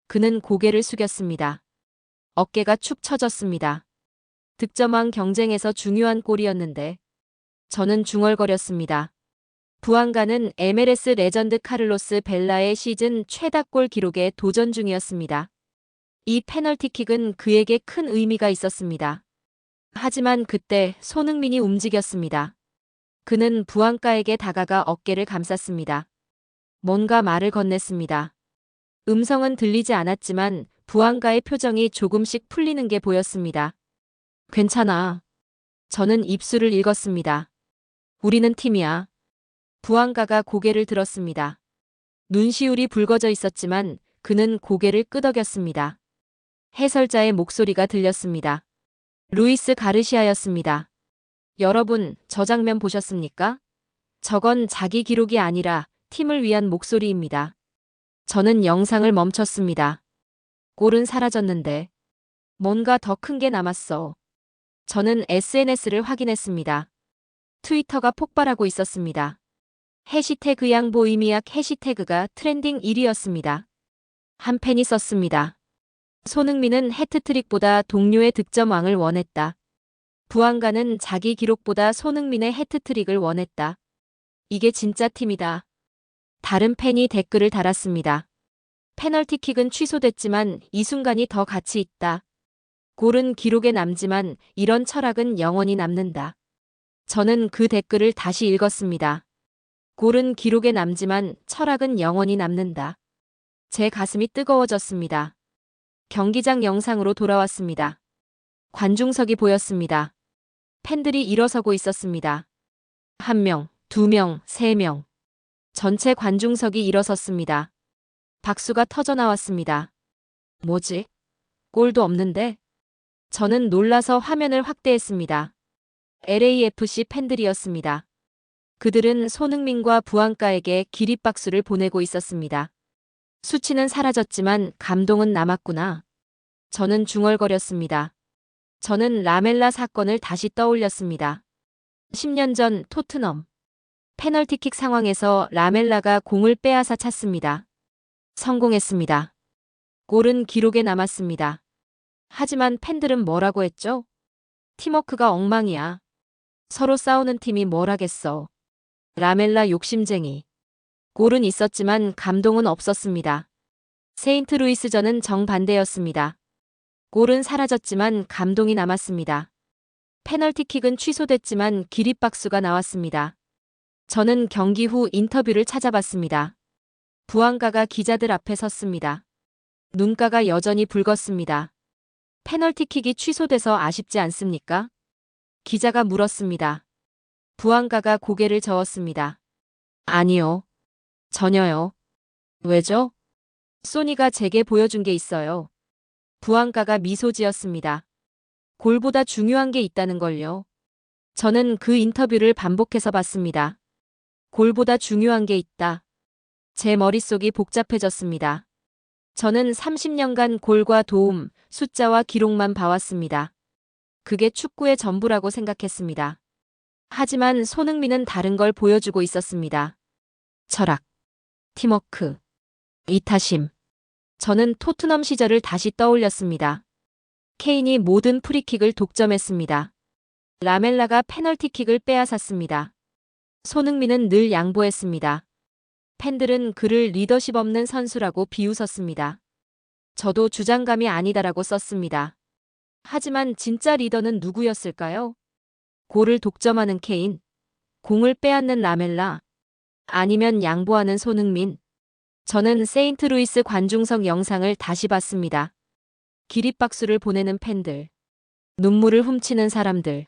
그는 고개를 숙였습니다. 어깨가 축 처졌습니다. 득점왕 경쟁에서 중요한 골이었는데 저는 중얼거렸습니다. 부안가는 MLS 레전드 카를로스 벨라의 시즌 최다골 기록에 도전 중이었습니다. 이 페널티킥은 그에게 큰 의미가 있었습니다. 하지만 그때 손흥민이 움직였습니다. 그는 부안가에게 다가가 어깨를 감쌌습니다. 뭔가 말을 건넸습니다. 음성은 들리지 않았지만 부안가의 표정이 조금씩 풀리는 게 보였습니다. 괜찮아. 저는 입술을 읽었습니다. 우리는 팀이야. 부안가가 고개를 들었습니다. 눈시울이 붉어져 있었지만 그는 고개를 끄덕였습니다. 해설자의 목소리가 들렸습니다. 루이스 가르시아였습니다. 여러분, 저 장면 보셨습니까? 저건 자기 기록이 아니라 팀을 위한 목소리입니다. 저는 영상을 멈췄습니다. 골은 사라졌는데 뭔가 더 큰 게 남았어. 저는 SNS를 확인했습니다. 트위터가 폭발하고 있었습니다. 해시태그 양보 의미약 해시태그가 트렌딩 1위였습니다. 한 팬이 썼습니다. 손흥민은 해트트릭보다 동료의 득점왕을 원했다. 부안가는 자기 기록보다 손흥민의 해트트릭을 원했다. 이게 진짜 팀이다. 다른 팬이 댓글을 달았습니다. 페널티킥은 취소됐지만 이 순간이 더 가치 있다. 골은 기록에 남지만 이런 철학은 영원히 남는다. 저는 그 댓글을 다시 읽었습니다. 골은 기록에 남지만 철학은 영원히 남는다. 제 가슴이 뜨거워졌습니다. 경기장 영상으로 돌아왔습니다. 관중석이 보였습니다. 팬들이 일어서고 있었습니다. 1명, 2명, 3명. 전체 관중석이 일어섰습니다. 박수가 터져 나왔습니다. 뭐지? 골도 없는데? 저는 놀라서 화면을 확대했습니다. LAFC 팬들이었습니다. 그들은 손흥민과 부안가에게 기립박수를 보내고 있었습니다. 수치는 사라졌지만 감동은 남았구나. 저는 중얼거렸습니다. 저는 라멜라 사건을 다시 떠올렸습니다. 10년 전 토트넘. 페널티킥 상황에서 라멜라가 공을 빼앗아 찼습니다. 성공했습니다. 골은 기록에 남았습니다. 하지만 팬들은 뭐라고 했죠? 팀워크가 엉망이야. 서로 싸우는 팀이 뭘 하겠어. 라멜라 욕심쟁이. 골은 있었지만 감동은 없었습니다. 세인트루이스전은 정반대였습니다. 골은 사라졌지만 감동이 남았습니다. 페널티킥은 취소됐지만 기립박수가 나왔습니다. 저는 경기 후 인터뷰를 찾아봤습니다. 부안가가 기자들 앞에 섰습니다. 눈가가 여전히 붉었습니다. 페널티킥이 취소돼서 아쉽지 않습니까? 기자가 물었습니다. 부안가가 고개를 저었습니다. 아니요. 전혀요. 왜죠? 소니가 제게 보여준 게 있어요. 부안가가 미소 지었습니다. 골보다 중요한 게 있다는 걸요. 저는 그 인터뷰를 반복해서 봤습니다. 골보다 중요한 게 있다. 제 머릿속이 복잡해졌습니다. 저는 30년간 골과 도움, 숫자와 기록만 봐왔습니다. 그게 축구의 전부라고 생각했습니다. 하지만 손흥민은 다른 걸 보여주고 있었습니다. 철학, 팀워크, 이타심. 저는 토트넘 시절을 다시 떠올렸습니다. 케인이 모든 프리킥을 독점했습니다. 라멜라가 페널티킥을 빼앗았습니다. 손흥민은 늘 양보했습니다. 팬들은 그를 리더십 없는 선수라고 비웃었습니다. 저도 주장감이 아니다라고 썼습니다. 하지만 진짜 리더는 누구였을까요? 골을 독점하는 케인, 공을 빼앗는 라멜라, 아니면 양보하는 손흥민. 저는 세인트루이스 관중석 영상을 다시 봤습니다. 기립박수를 보내는 팬들, 눈물을 훔치는 사람들,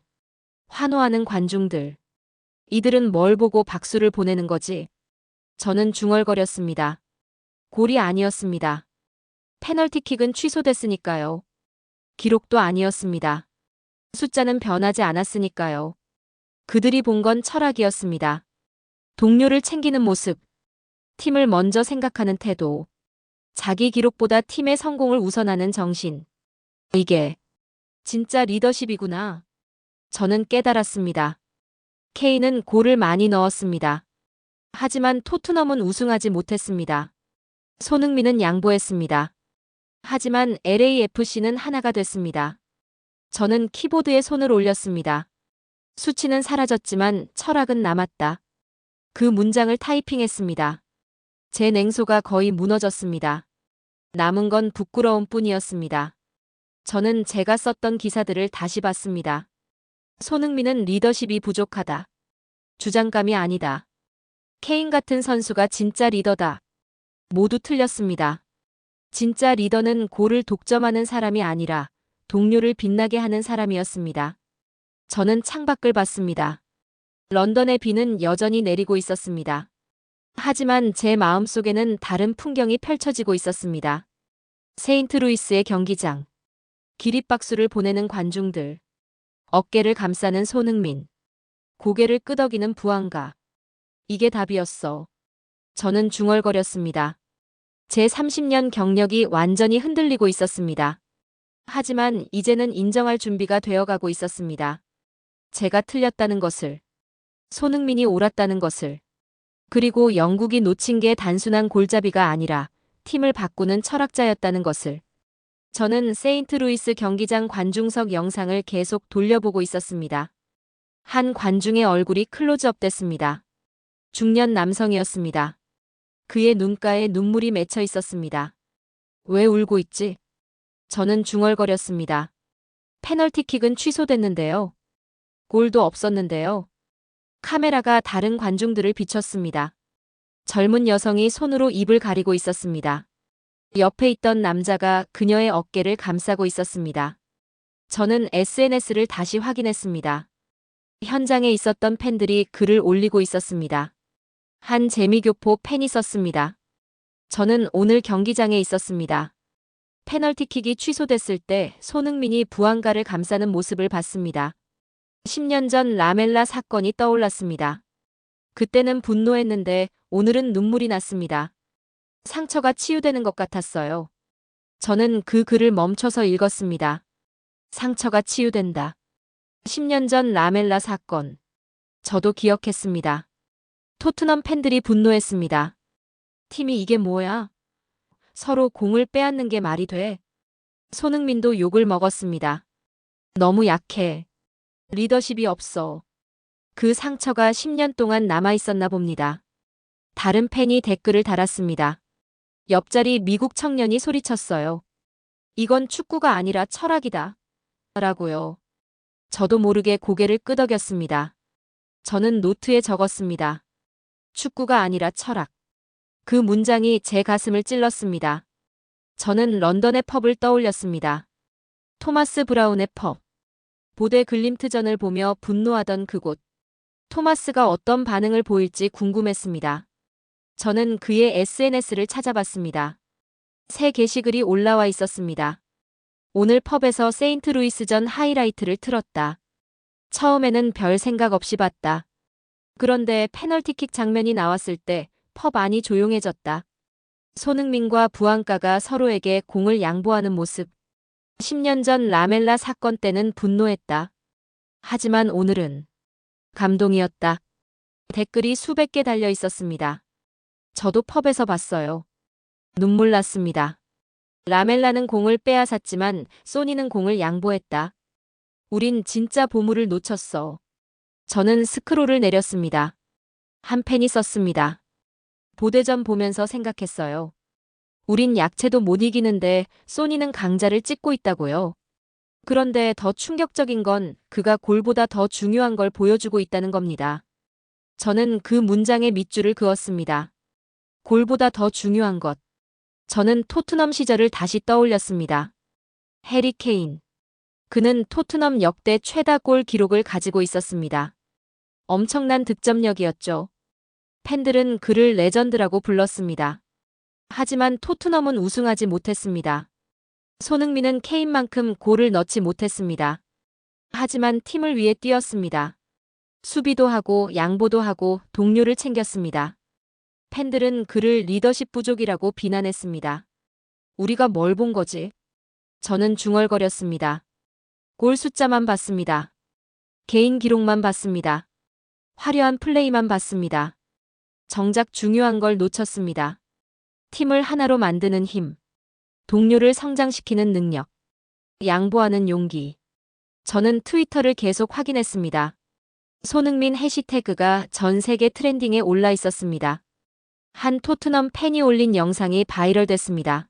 환호하는 관중들. 이들은 뭘 보고 박수를 보내는 거지? 저는 중얼거렸습니다. 골이 아니었습니다. 페널티킥은 취소됐으니까요. 기록도 아니었습니다. 숫자는 변하지 않았으니까요. 그들이 본 건 철학이었습니다. 동료를 챙기는 모습, 팀을 먼저 생각하는 태도. 자기 기록보다 팀의 성공을 우선하는 정신. 이게 진짜 리더십이구나. 저는 깨달았습니다. 케인은 골을 많이 넣었습니다. 하지만 토트넘은 우승하지 못했습니다. 손흥민은 양보했습니다. 하지만 LAFC는 하나가 됐습니다. 저는 키보드에 손을 올렸습니다. 수치는 사라졌지만 철학은 남았다. 그 문장을 타이핑했습니다. 제 냉소가 거의 무너졌습니다. 남은 건 부끄러움 뿐이었습니다. 저는 제가 썼던 기사들을 다시 봤습니다. 손흥민은 리더십이 부족하다. 주장감이 아니다. 케인 같은 선수가 진짜 리더다. 모두 틀렸습니다. 진짜 리더는 골을 독점하는 사람이 아니라 동료를 빛나게 하는 사람이었습니다. 저는 창밖을 봤습니다. 런던의 비는 여전히 내리고 있었습니다. 하지만 제 마음속에는 다른 풍경이 펼쳐지고 있었습니다. 세인트루이스의 경기장. 기립박수를 보내는 관중들. 어깨를 감싸는 손흥민. 고개를 끄덕이는 부안가. 이게 답이었어. 저는 중얼거렸습니다. 제 30년 경력이 완전히 흔들리고 있었습니다. 하지만 이제는 인정할 준비가 되어가고 있었습니다. 제가 틀렸다는 것을. 손흥민이 옳았다는 것을. 그리고 영국이 놓친 게 단순한 골잡이가 아니라 팀을 바꾸는 철학자였다는 것을. 저는 세인트루이스 경기장 관중석 영상을 계속 돌려보고 있었습니다. 한 관중의 얼굴이 클로즈업 됐습니다. 중년 남성이었습니다. 그의 눈가에 눈물이 맺혀 있었습니다. 왜 울고 있지? 저는 중얼거렸습니다. 페널티킥은 취소됐는데요. 골도 없었는데요. 카메라가 다른 관중들을 비췄습니다. 젊은 여성이 손으로 입을 가리고 있었습니다. 옆에 있던 남자가 그녀의 어깨를 감싸고 있었습니다. 저는 SNS를 다시 확인했습니다. 현장에 있었던 팬들이 글을 올리고 있었습니다. 한 재미교포 팬이 썼습니다. 저는 오늘 경기장에 있었습니다. 페널티킥이 취소됐을 때 손흥민이 부안가를 감싸는 모습을 봤습니다. 10년 전 라멜라 사건이 떠올랐습니다. 그때는 분노했는데 오늘은 눈물이 났습니다. 상처가 치유되는 것 같았어요. 저는 그 글을 멈춰서 읽었습니다. 상처가 치유된다. 10년 전 라멜라 사건. 저도 기억했습니다. 토트넘 팬들이 분노했습니다. 팀이 이게 뭐야? 서로 공을 빼앗는 게 말이 돼? 손흥민도 욕을 먹었습니다. 너무 약해. 리더십이 없어. 그 상처가 10년 동안 남아있었나 봅니다. 다른 팬이 댓글을 달았습니다. 옆자리 미국 청년이 소리쳤어요. 이건 축구가 아니라 철학이다. 라고요. 저도 모르게 고개를 끄덕였습니다. 저는 노트에 적었습니다. 축구가 아니라 철학. 그 문장이 제 가슴을 찔렀습니다. 저는 런던의 펍을 떠올렸습니다. 토마스 브라운의 펍. 보데 글림트전을 보며 분노하던 그곳. 토마스가 어떤 반응을 보일지 궁금했습니다. 저는 그의 SNS를 찾아봤습니다. 새 게시글이 올라와 있었습니다. 오늘 펍에서 세인트루이스전 하이라이트를 틀었다. 처음에는 별 생각 없이 봤다. 그런데 페널티킥 장면이 나왔을 때 펍 안이 조용해졌다. 손흥민과 부안가가 서로에게 공을 양보하는 모습. 10년 전 라멜라 사건 때는 분노했다. 하지만 오늘은 감동이었다. 댓글이 수백 개 달려 있었습니다. 저도 펍에서 봤어요. 눈물 났습니다. 라멜라는 공을 빼앗았지만 소니는 공을 양보했다. 우린 진짜 보물을 놓쳤어. 저는 스크롤을 내렸습니다. 한 팬이 썼습니다. 보대전 보면서 생각했어요. 우린 약체도 못 이기는데 소니는 강자를 찍고 있다고요. 그런데 더 충격적인 건 그가 골보다 더 중요한 걸 보여주고 있다는 겁니다. 저는 그 문장에 밑줄을 그었습니다. 골보다 더 중요한 것. 저는 토트넘 시절을 다시 떠올렸습니다. 해리 케인. 그는 토트넘 역대 최다 골 기록을 가지고 있었습니다. 엄청난 득점력이었죠. 팬들은 그를 레전드라고 불렀습니다. 하지만 토트넘은 우승하지 못했습니다. 손흥민은 케인만큼 골을 넣지 못했습니다. 하지만 팀을 위해 뛰었습니다. 수비도 하고 양보도 하고 동료를 챙겼습니다. 팬들은 그를 리더십 부족이라고 비난했습니다. 우리가 뭘 본 거지? 저는 중얼거렸습니다. 골 숫자만 봤습니다. 개인 기록만 봤습니다. 화려한 플레이만 봤습니다. 정작 중요한 걸 놓쳤습니다. 팀을 하나로 만드는 힘, 동료를 성장시키는 능력, 양보하는 용기. 저는 트위터를 계속 확인했습니다. 손흥민 해시태그가 전 세계 트렌딩에 올라 있었습니다. 한 토트넘 팬이 올린 영상이 바이럴됐습니다.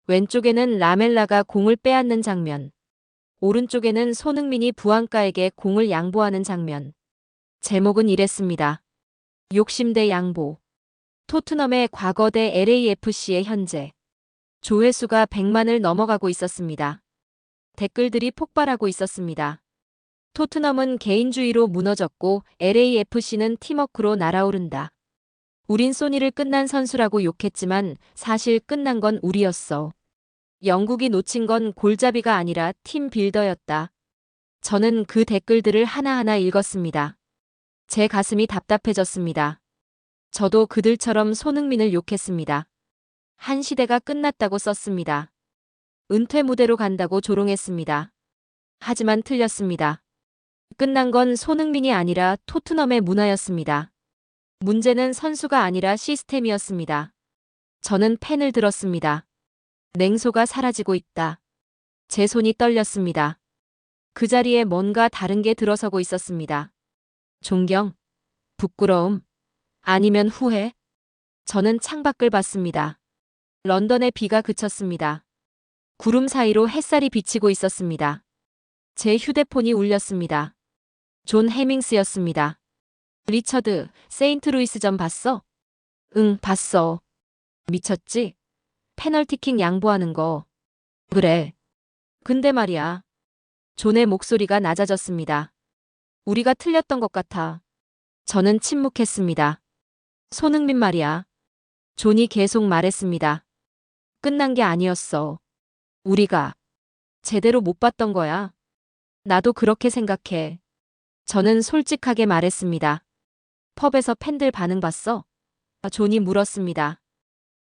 왼쪽에는 라멜라가 공을 빼앗는 장면, 오른쪽에는 손흥민이 부안가에게 공을 양보하는 장면. 제목은 이랬습니다. 욕심 대 양보. 토트넘의 과거 대 LAFC의 현재. 조회수가 100만을 넘어가고 있었습니다. 댓글들이 폭발하고 있었습니다. 토트넘은 개인주의로 무너졌고 LAFC는 팀워크로 날아오른다. 우린 소니를 끝난 선수라고 욕했지만 사실 끝난 건 우리였어. 영국이 놓친 건 골잡이가 아니라 팀 빌더였다. 저는 그 댓글들을 하나하나 읽었습니다. 제 가슴이 답답해졌습니다. 저도 그들처럼 손흥민을 욕했습니다. 한 시대가 끝났다고 썼습니다. 은퇴 무대로 간다고 조롱했습니다. 하지만 틀렸습니다. 끝난 건 손흥민이 아니라 토트넘의 문화였습니다. 문제는 선수가 아니라 시스템이었습니다. 저는 펜을 들었습니다. 냉소가 사라지고 있다. 제 손이 떨렸습니다. 그 자리에 뭔가 다른 게 들어서고 있었습니다. 존경? 부끄러움? 아니면 후회? 저는 창밖을 봤습니다. 런던의 비가 그쳤습니다. 구름 사이로 햇살이 비치고 있었습니다. 제 휴대폰이 울렸습니다. 존 해밍스였습니다. 리처드, 세인트루이스전 봤어? 응, 봤어. 미쳤지? 페널티킥 양보하는 거. 그래. 근데 말이야. 존의 목소리가 낮아졌습니다. 우리가 틀렸던 것 같아. 저는 침묵했습니다. 손흥민 말이야. 존이 계속 말했습니다. 끝난 게 아니었어. 우리가 제대로 못 봤던 거야. 나도 그렇게 생각해. 저는 솔직하게 말했습니다. 펍에서 팬들 반응 봤어? 존이 물었습니다.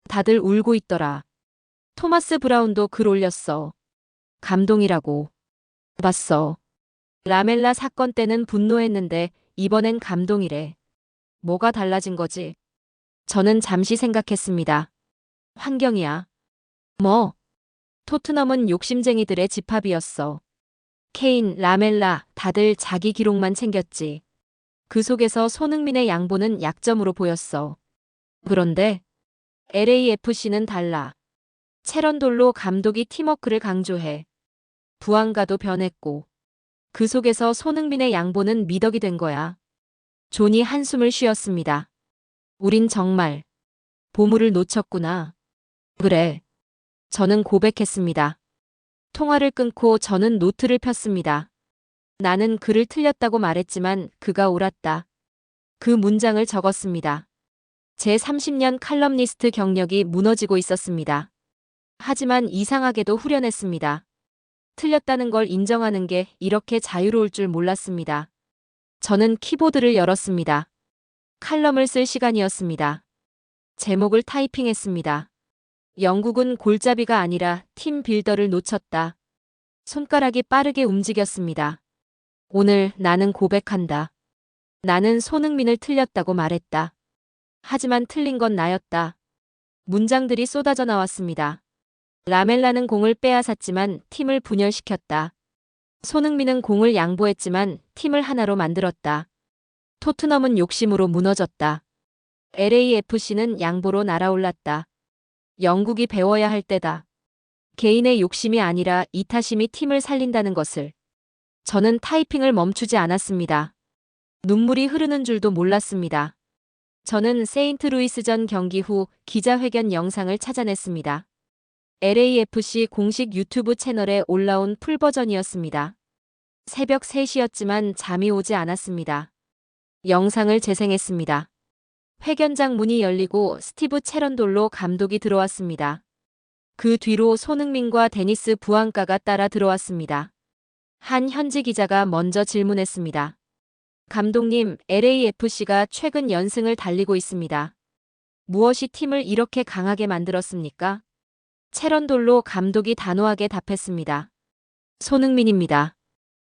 다들 울고 있더라. 토마스 브라운도 글 올렸어. 감동이라고. 봤어. 라멜라 사건 때는 분노했는데 이번엔 감동이래. 뭐가 달라진 거지? 저는 잠시 생각했습니다. 환경이야. 뭐? 토트넘은 욕심쟁이들의 집합이었어. 케인, 라멜라 다들 자기 기록만 챙겼지. 그 속에서 손흥민의 양보는 약점으로 보였어. 그런데 LAFC는 달라. 체런돌로 감독이 팀워크를 강조해. 부안가도 변했고. 그 속에서 손흥민의 양보는 미덕이 된 거야. 존이 한숨을 쉬었습니다. 우린 정말 보물을 놓쳤구나. 그래. 저는 고백했습니다. 통화를 끊고 저는 노트를 폈습니다. 나는 글을 틀렸다고 말했지만 그가 옳았다. 그 문장을 적었습니다. 제 30년 칼럼니스트 경력이 무너지고 있었습니다. 하지만 이상하게도 후련했습니다. 틀렸다는 걸 인정하는 게 이렇게 자유로울 줄 몰랐습니다. 저는 키보드를 열었습니다. 칼럼을 쓸 시간이었습니다. 제목을 타이핑했습니다. 영국은 골잡이가 아니라 팀 빌더를 놓쳤다. 손가락이 빠르게 움직였습니다. 오늘 나는 고백한다. 나는 손흥민을 틀렸다고 말했다. 하지만 틀린 건 나였다. 문장들이 쏟아져 나왔습니다. 라멜라는 공을 빼앗았지만 팀을 분열시켰다. 손흥민은 공을 양보했지만 팀을 하나로 만들었다. 토트넘은 욕심으로 무너졌다. LAFC는 양보로 날아올랐다. 영국이 배워야 할 때다. 개인의 욕심이 아니라 이타심이 팀을 살린다는 것을. 저는 타이핑을 멈추지 않았습니다. 눈물이 흐르는 줄도 몰랐습니다. 저는 세인트루이스전 경기 후 기자회견 영상을 찾아냈습니다. LAFC 공식 유튜브 채널에 올라온 풀버전이었습니다. 새벽 3시였지만 잠이 오지 않았습니다. 영상을 재생했습니다. 회견장 문이 열리고 스티브 체런돌로 감독이 들어왔습니다. 그 뒤로 손흥민과 데니스 부안가가 따라 들어왔습니다. 한 현지 기자가 먼저 질문했습니다. 감독님, LAFC가 최근 연승을 달리고 있습니다. 무엇이 팀을 이렇게 강하게 만들었습니까? 체런돌로 감독이 단호하게 답했습니다. 손흥민입니다.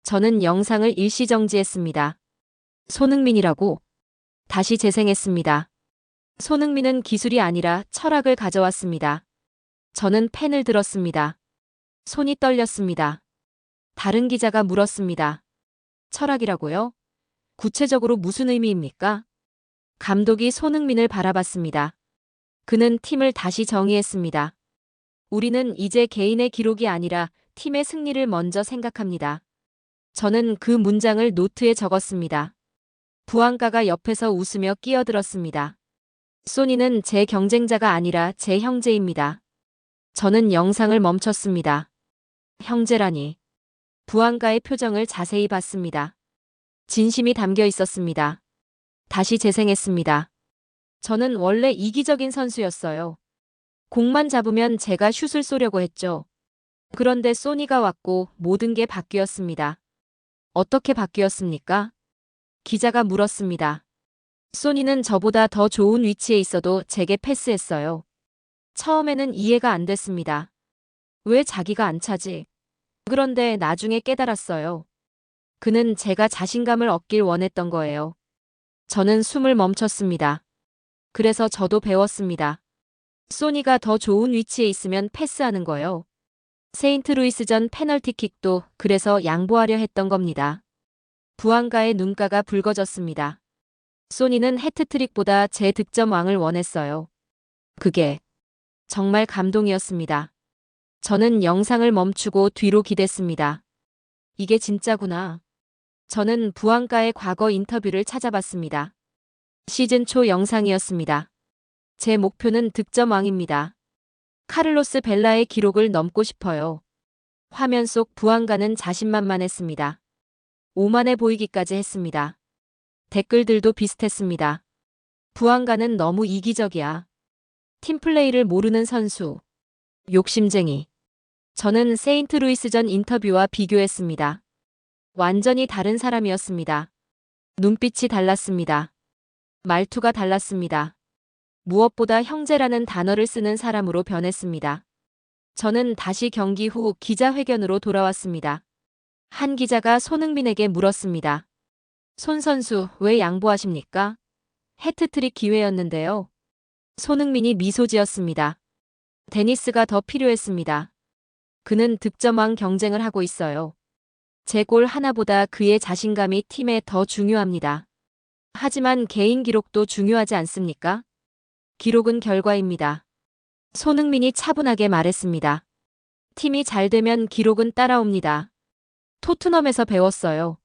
저는 영상을 일시정지했습니다. 손흥민이라고 다시 재생했습니다. 손흥민은 기술이 아니라 철학을 가져왔습니다. 저는 펜을 들었습니다. 손이 떨렸습니다. 다른 기자가 물었습니다. 철학이라고요? 구체적으로 무슨 의미입니까? 감독이 손흥민을 바라봤습니다. 그는 팀을 다시 정의했습니다. 우리는 이제 개인의 기록이 아니라 팀의 승리를 먼저 생각합니다. 저는 그 문장을 노트에 적었습니다. 부안가가 옆에서 웃으며 끼어들었습니다. 소니는 제 경쟁자가 아니라 제 형제입니다. 저는 영상을 멈췄습니다. 형제라니. 부안가의 표정을 자세히 봤습니다. 진심이 담겨 있었습니다. 다시 재생했습니다. 저는 원래 이기적인 선수였어요. 공만 잡으면 제가 슛을 쏘려고 했죠. 그런데 소니가 왔고 모든 게 바뀌었습니다. 어떻게 바뀌었습니까? 기자가 물었습니다. 소니는 저보다 더 좋은 위치에 있어도 제게 패스했어요. 처음에는 이해가 안 됐습니다. 왜 자기가 안 차지? 그런데 나중에 깨달았어요. 그는 제가 자신감을 얻길 원했던 거예요. 저는 숨을 멈췄습니다. 그래서 저도 배웠습니다. 소니가 더 좋은 위치에 있으면 패스하는 거요. 세인트루이스전 페널티킥도 그래서 양보하려 했던 겁니다. 부안가의 눈가가 붉어졌습니다. 소니는 해트트릭보다 제 득점왕을 원했어요. 그게 정말 감동이었습니다. 저는 영상을 멈추고 뒤로 기댔습니다. 이게 진짜구나. 저는 부안가의 과거 인터뷰를 찾아봤습니다. 시즌 초 영상이었습니다. 제 목표는 득점왕입니다. 카를로스 벨라의 기록을 넘고 싶어요. 화면 속 부안가는 자신만만했습니다. 오만해 보이기까지 했습니다. 댓글들도 비슷했습니다. 부안가는 너무 이기적이야. 팀플레이를 모르는 선수. 욕심쟁이. 저는 세인트루이스전 인터뷰와 비교했습니다. 완전히 다른 사람이었습니다. 눈빛이 달랐습니다. 말투가 달랐습니다. 무엇보다 형제라는 단어를 쓰는 사람으로 변했습니다. 저는 다시 경기 후 기자회견으로 돌아왔습니다. 한 기자가 손흥민에게 물었습니다. 손 선수, 왜 양보하십니까? 해트트릭 기회였는데요. 손흥민이 미소 지었습니다. 데니스가 더 필요했습니다. 그는 득점왕 경쟁을 하고 있어요. 제 골 하나보다 그의 자신감이 팀에 더 중요합니다. 하지만 개인 기록도 중요하지 않습니까? 기록은 결과입니다. 손흥민이 차분하게 말했습니다. 팀이 잘 되면 기록은 따라옵니다. 토트넘에서 배웠어요.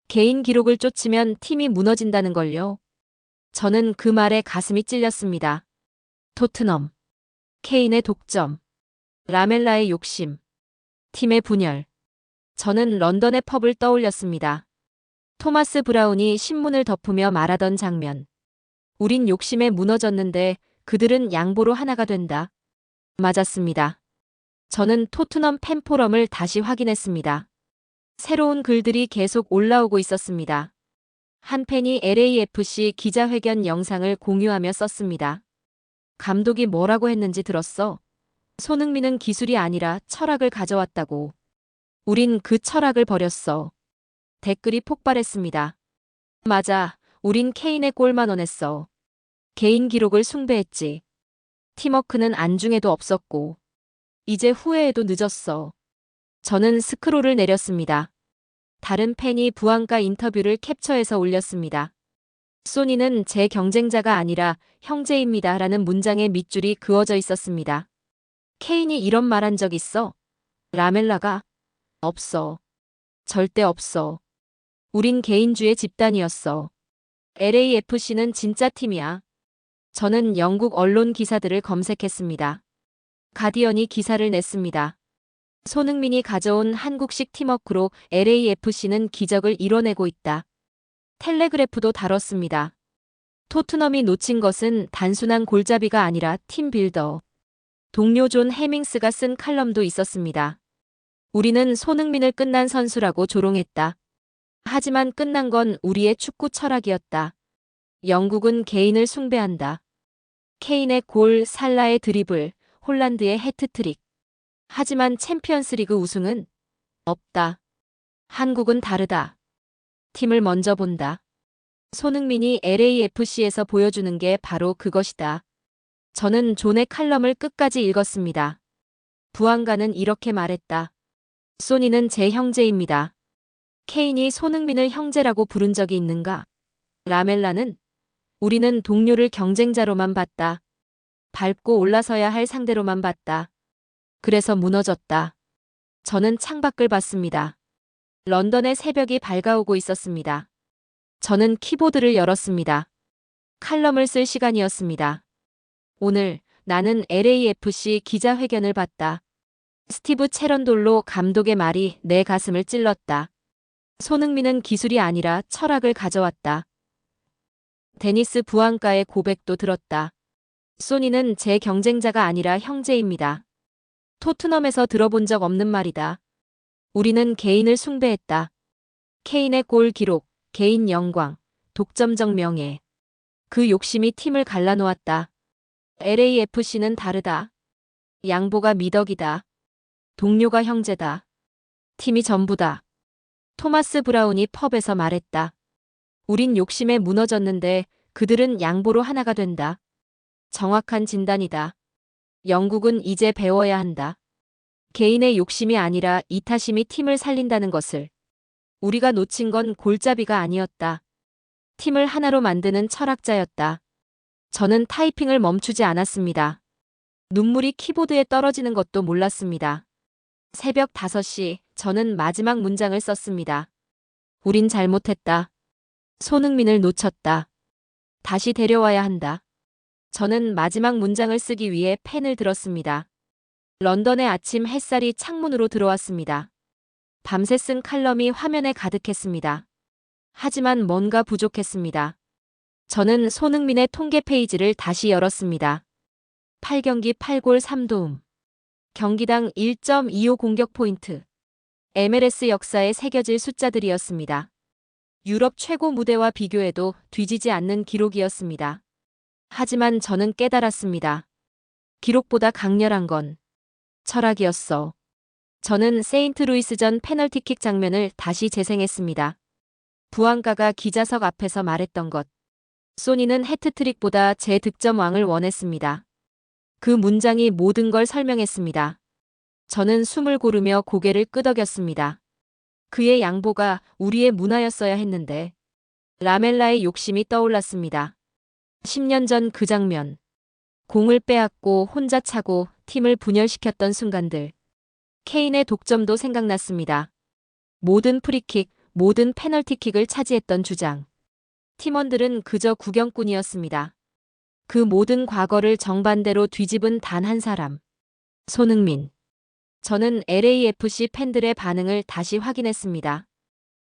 개인 기록을 쫓으면 팀이 무너진다는 걸요. 저는 그 말에 가슴이 찔렸습니다. 토트넘, 케인의 독점, 라멜라의 욕심, 팀의 분열. 저는 런던의 펍을 떠올렸습니다. 토마스 브라운이 신문을 덮으며 말하던 장면. 우린 욕심에 무너졌는데 그들은 양보로 하나가 된다. 맞았습니다. 저는 토트넘 팬포럼을 다시 확인했습니다. 새로운 글들이 계속 올라오고 있었습니다. 한 팬이 LAFC 기자회견 영상을 공유하며 썼습니다. 감독이 뭐라고 했는지 들었어? 손흥민은 기술이 아니라 철학을 가져왔다고. 우린 그 철학을 버렸어. 댓글이 폭발했습니다. 맞아, 우린 케인의 골만 원했어. 개인 기록을 숭배했지. 팀워크는 안중에도 없었고. 이제 후회해도 늦었어. 저는 스크롤을 내렸습니다. 다른 팬이 부안가 인터뷰를 캡처해서 올렸습니다. 소니는 제 경쟁자가 아니라 형제입니다. 라는 문장에 밑줄이 그어져 있었습니다. 케인이 이런 말 한 적 있어? 라멜라가? 없어. 절대 없어. 우린 개인주의 집단이었어. LAFC는 진짜 팀이야. 저는 영국 언론 기사들을 검색했습니다. 가디언이 기사를 냈습니다. 손흥민이 가져온 한국식 팀워크로 LAFC는 기적을 이뤄내고 있다. 텔레그래프도 다뤘습니다. 토트넘이 놓친 것은 단순한 골잡이가 아니라 팀빌더. 동료 존 해밍스가 쓴 칼럼도 있었습니다. 우리는 손흥민을 끝난 선수라고 조롱했다. 하지만 끝난 건 우리의 축구 철학이었다. 영국은 개인을 숭배한다. 케인의 골, 살라의 드리블, 홀란드의 해트트릭. 하지만 챔피언스리그 우승은 없다. 한국은 다르다. 팀을 먼저 본다. 손흥민이 LAFC에서 보여주는 게 바로 그것이다. 저는 존의 칼럼을 끝까지 읽었습니다. 부안가는 이렇게 말했다. 소니는 제 형제입니다. 케인이 손흥민을 형제라고 부른 적이 있는가? 라멜라는 우리는 동료를 경쟁자로만 봤다. 밟고 올라서야 할 상대로만 봤다. 그래서 무너졌다. 저는 창밖을 봤습니다. 런던의 새벽이 밝아오고 있었습니다. 저는 키보드를 열었습니다. 칼럼을 쓸 시간이었습니다. 오늘 나는 LAFC 기자회견을 봤다. 스티브 체런돌로 감독의 말이 내 가슴을 찔렀다. 손흥민은 기술이 아니라 철학을 가져왔다. 데니스 부안가의 고백도 들었다. 소니는 제 경쟁자가 아니라 형제입니다. 토트넘에서 들어본 적 없는 말이다. 우리는 개인을 숭배했다. 케인의 골 기록, 개인 영광, 독점적 명예. 그 욕심이 팀을 갈라놓았다. LAFC는 다르다. 양보가 미덕이다. 동료가 형제다. 팀이 전부다. 토마스 브라운이 펍에서 말했다. 우린 욕심에 무너졌는데 그들은 양보로 하나가 된다. 정확한 진단이다. 영국은 이제 배워야 한다. 개인의 욕심이 아니라 이타심이 팀을 살린다는 것을. 우리가 놓친 건 골잡이가 아니었다. 팀을 하나로 만드는 철학자였다. 저는 타이핑을 멈추지 않았습니다. 눈물이 키보드에 떨어지는 것도 몰랐습니다. 새벽 5시 저는 마지막 문장을 썼습니다. 우린 잘못했다. 손흥민을 놓쳤다. 다시 데려와야 한다. 저는 마지막 문장을 쓰기 위해 펜을 들었습니다. 런던의 아침 햇살이 창문으로 들어왔습니다. 밤새 쓴 칼럼이 화면에 가득했습니다. 하지만 뭔가 부족했습니다. 저는 손흥민의 통계 페이지를 다시 열었습니다. 8경기 8골 3도움. 경기당 1.25 공격 포인트. MLS 역사에 새겨질 숫자들이었습니다. 유럽 최고 무대와 비교해도 뒤지지 않는 기록이었습니다. 하지만 저는 깨달았습니다. 기록보다 강렬한 건 철학이었어. 저는 세인트루이스전 페널티킥 장면을 다시 재생했습니다. 부안가가 기자석 앞에서 말했던 것. 소니는 해트트릭보다 제 득점왕을 원했습니다. 그 문장이 모든 걸 설명했습니다. 저는 숨을 고르며 고개를 끄덕였습니다. 그의 양보가 우리의 문화였어야 했는데. 라멜라의 욕심이 떠올랐습니다. 10년 전 그 장면. 공을 빼앗고 혼자 차고 팀을 분열시켰던 순간들. 케인의 독점도 생각났습니다. 모든 프리킥, 모든 페널티킥을 차지했던 주장. 팀원들은 그저 구경꾼이었습니다. 그 모든 과거를 정반대로 뒤집은 단 한 사람. 손흥민. 저는 LAFC 팬들의 반응을 다시 확인했습니다.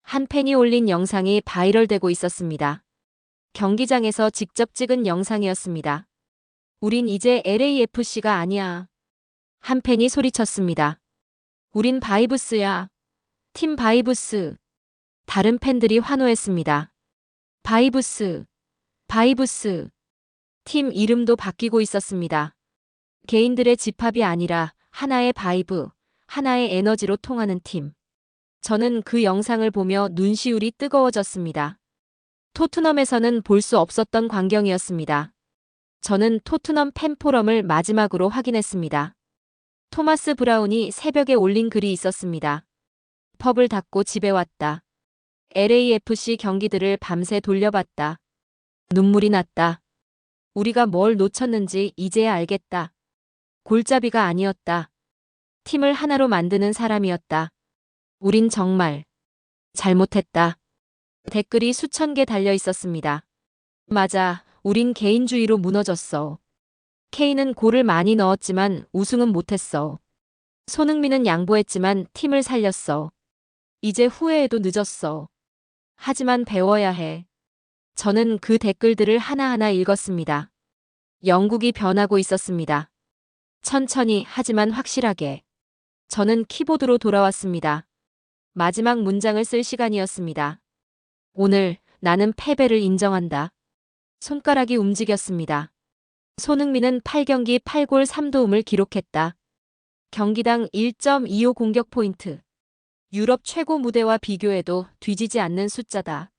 한 팬이 올린 영상이 바이럴되고 있었습니다. 경기장에서 직접 찍은 영상이었습니다. 우린 이제 LAFC가 아니야. 한 팬이 소리쳤습니다. 우린 바이브스야. 팀 바이브스. 다른 팬들이 환호했습니다. 바이브스. 바이브스. 팀 이름도 바뀌고 있었습니다. 개인들의 집합이 아니라 하나의 바이브, 하나의 에너지로 통하는 팀. 저는 그 영상을 보며 눈시울이 뜨거워졌습니다. 토트넘에서는 볼 수 없었던 광경이었습니다. 저는 토트넘 팬포럼을 마지막으로 확인했습니다. 토마스 브라운이 새벽에 올린 글이 있었습니다. 펍을 닫고 집에 왔다. LAFC 경기들을 밤새 돌려봤다. 눈물이 났다. 우리가 뭘 놓쳤는지 이제야 알겠다. 골잡이가 아니었다. 팀을 하나로 만드는 사람이었다. 우린 정말 잘못했다. 댓글이 수천 개 달려 있었습니다. 맞아, 우린 개인주의로 무너졌어. 케인은 골을 많이 넣었지만 우승은 못했어. 손흥민은 양보했지만 팀을 살렸어. 이제 후회해도 늦었어. 하지만 배워야 해. 저는 그 댓글들을 하나하나 읽었습니다. 영국이 변하고 있었습니다. 천천히 하지만 확실하게. 저는 키보드로 돌아왔습니다. 마지막 문장을 쓸 시간이었습니다. 오늘 나는 패배를 인정한다. 손가락이 움직였습니다. 손흥민은 8경기 8골 3도움을 기록했다. 경기당 1.25 공격 포인트. 유럽 최고 무대와 비교해도 뒤지지 않는 숫자다.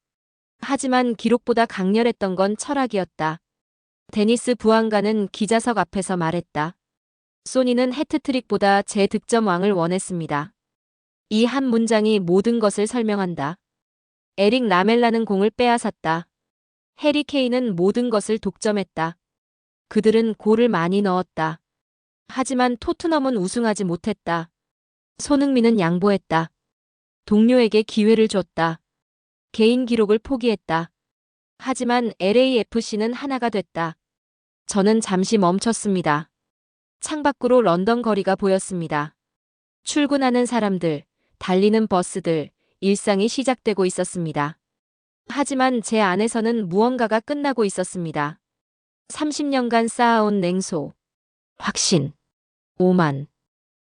하지만 기록보다 강렬했던 건 철학이었다. 데니스 부앙가는 기자석 앞에서 말했다. 소니는 해트트릭보다 제 득점왕을 원했습니다. 이 한 문장이 모든 것을 설명한다. 에릭 라멜라는 공을 빼앗았다. 해리 케인은 모든 것을 독점했다. 그들은 골을 많이 넣었다. 하지만 토트넘은 우승하지 못했다. 손흥민은 양보했다. 동료에게 기회를 줬다. 개인 기록을 포기했다. 하지만 LAFC는 하나가 됐다. 저는 잠시 멈췄습니다. 창밖으로 런던 거리가 보였습니다. 출근하는 사람들, 달리는 버스들, 일상이 시작되고 있었습니다. 하지만 제 안에서는 무언가가 끝나고 있었습니다. 30년간 쌓아온 냉소, 확신, 오만,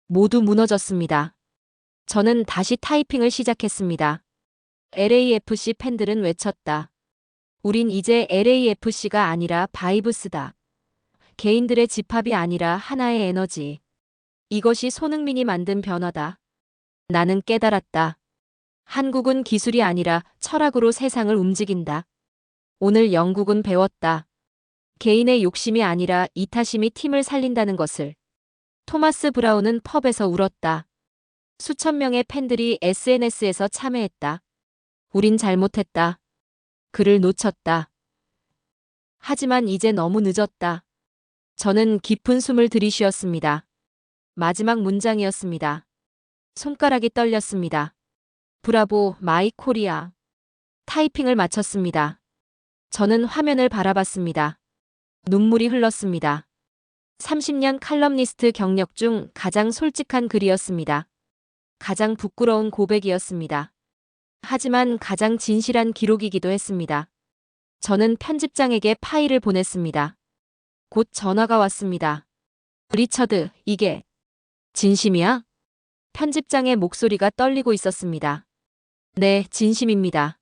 모두 무너졌습니다. 저는 다시 타이핑을 시작했습니다. LAFC 팬들은 외쳤다. 우린 이제 LAFC가 아니라 바이브스다. 개인들의 집합이 아니라 하나의 에너지. 이것이 손흥민이 만든 변화다. 나는 깨달았다. 한국은 기술이 아니라 철학으로 세상을 움직인다. 오늘 영국은 배웠다. 개인의 욕심이 아니라 이타심이 팀을 살린다는 것을. 토마스 브라운은 펍에서 울었다. 수천 명의 팬들이 SNS에서 참회했다. 우린 잘못했다. 그를 놓쳤다. 하지만 이제 너무 늦었다. 저는 깊은 숨을 들이쉬었습니다. 마지막 문장이었습니다. 손가락이 떨렸습니다. 브라보, 마이 코리아. 타이핑을 마쳤습니다. 저는 화면을 바라봤습니다. 눈물이 흘렀습니다. 30년 칼럼니스트 경력 중 가장 솔직한 글이었습니다. 가장 부끄러운 고백이었습니다. 하지만 가장 진실한 기록이기도 했습니다. 저는 편집장에게 파일을 보냈습니다. 곧 전화가 왔습니다. 리처드, 이게 진심이야? 편집장의 목소리가 떨리고 있었습니다. 네, 진심입니다.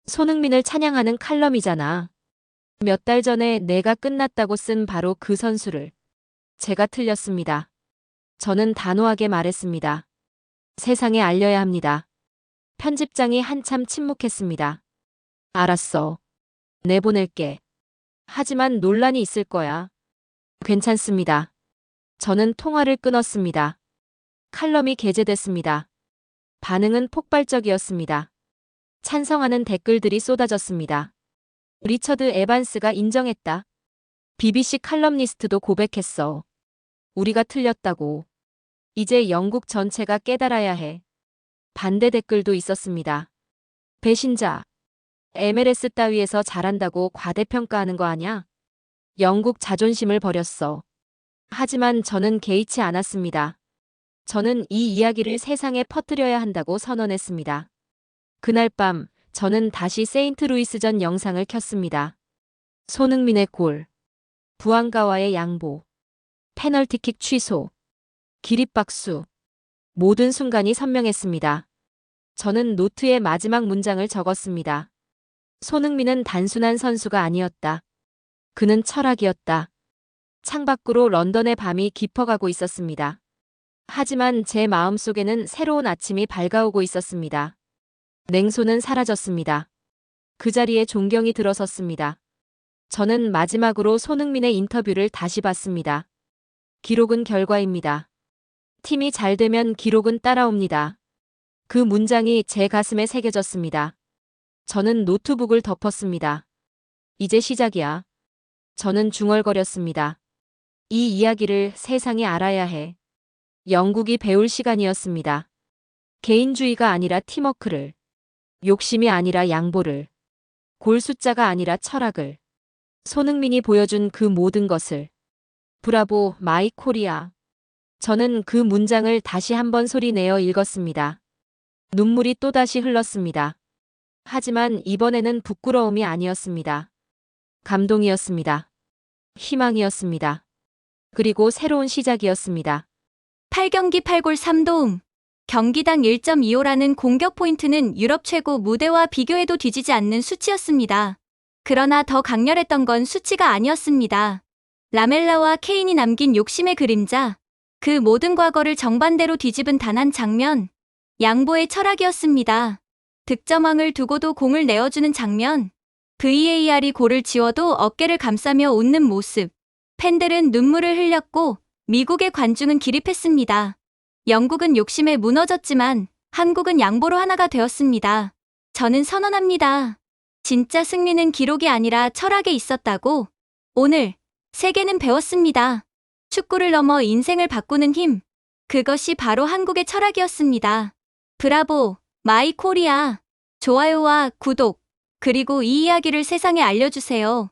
손흥민을 찬양하는 칼럼이잖아. 몇 달 전에 내가 끝났다고 쓴 바로 그 선수를. 제가 틀렸습니다. 저는 단호하게 말했습니다. 세상에 알려야 합니다. 편집장이 한참 침묵했습니다. 알았어. 내보낼게. 하지만 논란이 있을 거야. 괜찮습니다. 저는 통화를 끊었습니다. 칼럼이 게재됐습니다. 반응은 폭발적이었습니다. 찬성하는 댓글들이 쏟아졌습니다. 리처드 에반스가 인정했다. BBC 칼럼니스트도 고백했어. 우리가 틀렸다고. 이제 영국 전체가 깨달아야 해. 반대 댓글도 있었습니다. 배신자. MLS 따위에서 잘한다고 과대평가하는 거 아냐? 영국 자존심을 버렸어. 하지만 저는 개의치 않았습니다. 저는 이 이야기를 세상에 퍼뜨려야 한다고 선언했습니다. 그날 밤 저는 다시 세인트루이스전 영상을 켰습니다. 손흥민의 골, 부앙가와의 양보, 페널티킥 취소, 기립박수. 모든 순간이 선명했습니다. 저는 노트에 마지막 문장을 적었습니다. 손흥민은 단순한 선수가 아니었다. 그는 철학이었다. 창밖으로 런던의 밤이 깊어가고 있었습니다. 하지만 제 마음속에는 새로운 아침이 밝아오고 있었습니다. 냉소는 사라졌습니다. 그 자리에 존경이 들어섰습니다. 저는 마지막으로 손흥민의 인터뷰를 다시 봤습니다. 기록은 결과입니다. 팀이 잘 되면 기록은 따라옵니다. 그 문장이 제 가슴에 새겨졌습니다. 저는 노트북을 덮었습니다. 이제 시작이야. 저는 중얼거렸습니다. 이 이야기를 세상이 알아야 해. 영국이 배울 시간이었습니다. 개인주의가 아니라 팀워크를, 욕심이 아니라 양보를, 골 숫자가 아니라 철학을, 손흥민이 보여준 그 모든 것을. 브라보, 마이 코리아. 저는 그 문장을 다시 한번 소리내어 읽었습니다. 눈물이 또다시 흘렀습니다. 하지만 이번에는 부끄러움이 아니었습니다. 감동이었습니다. 희망이었습니다. 그리고 새로운 시작이었습니다. 8경기 8골 3도움. 경기당 1.25라는 공격 포인트는 유럽 최고 무대와 비교해도 뒤지지 않는 수치였습니다. 그러나 더 강렬했던 건 수치가 아니었습니다. 라멜라와 케인이 남긴 욕심의 그림자. 그 모든 과거를 정반대로 뒤집은 단 한 장면. 양보의 철학이었습니다. 득점왕을 두고도 공을 내어주는 장면. VAR이 골을 지워도 어깨를 감싸며 웃는 모습. 팬들은 눈물을 흘렸고 미국의 관중은 기립했습니다. 영국은 욕심에 무너졌지만 한국은 양보로 하나가 되었습니다. 저는 선언합니다. 진짜 승리는 기록이 아니라 철학에 있었다고. 오늘 세계는 배웠습니다. 축구를 넘어 인생을 바꾸는 힘. 그것이 바로 한국의 철학이었습니다. 브라보, 마이 코리아. 좋아요와 구독, 그리고 이 이야기를 세상에 알려주세요.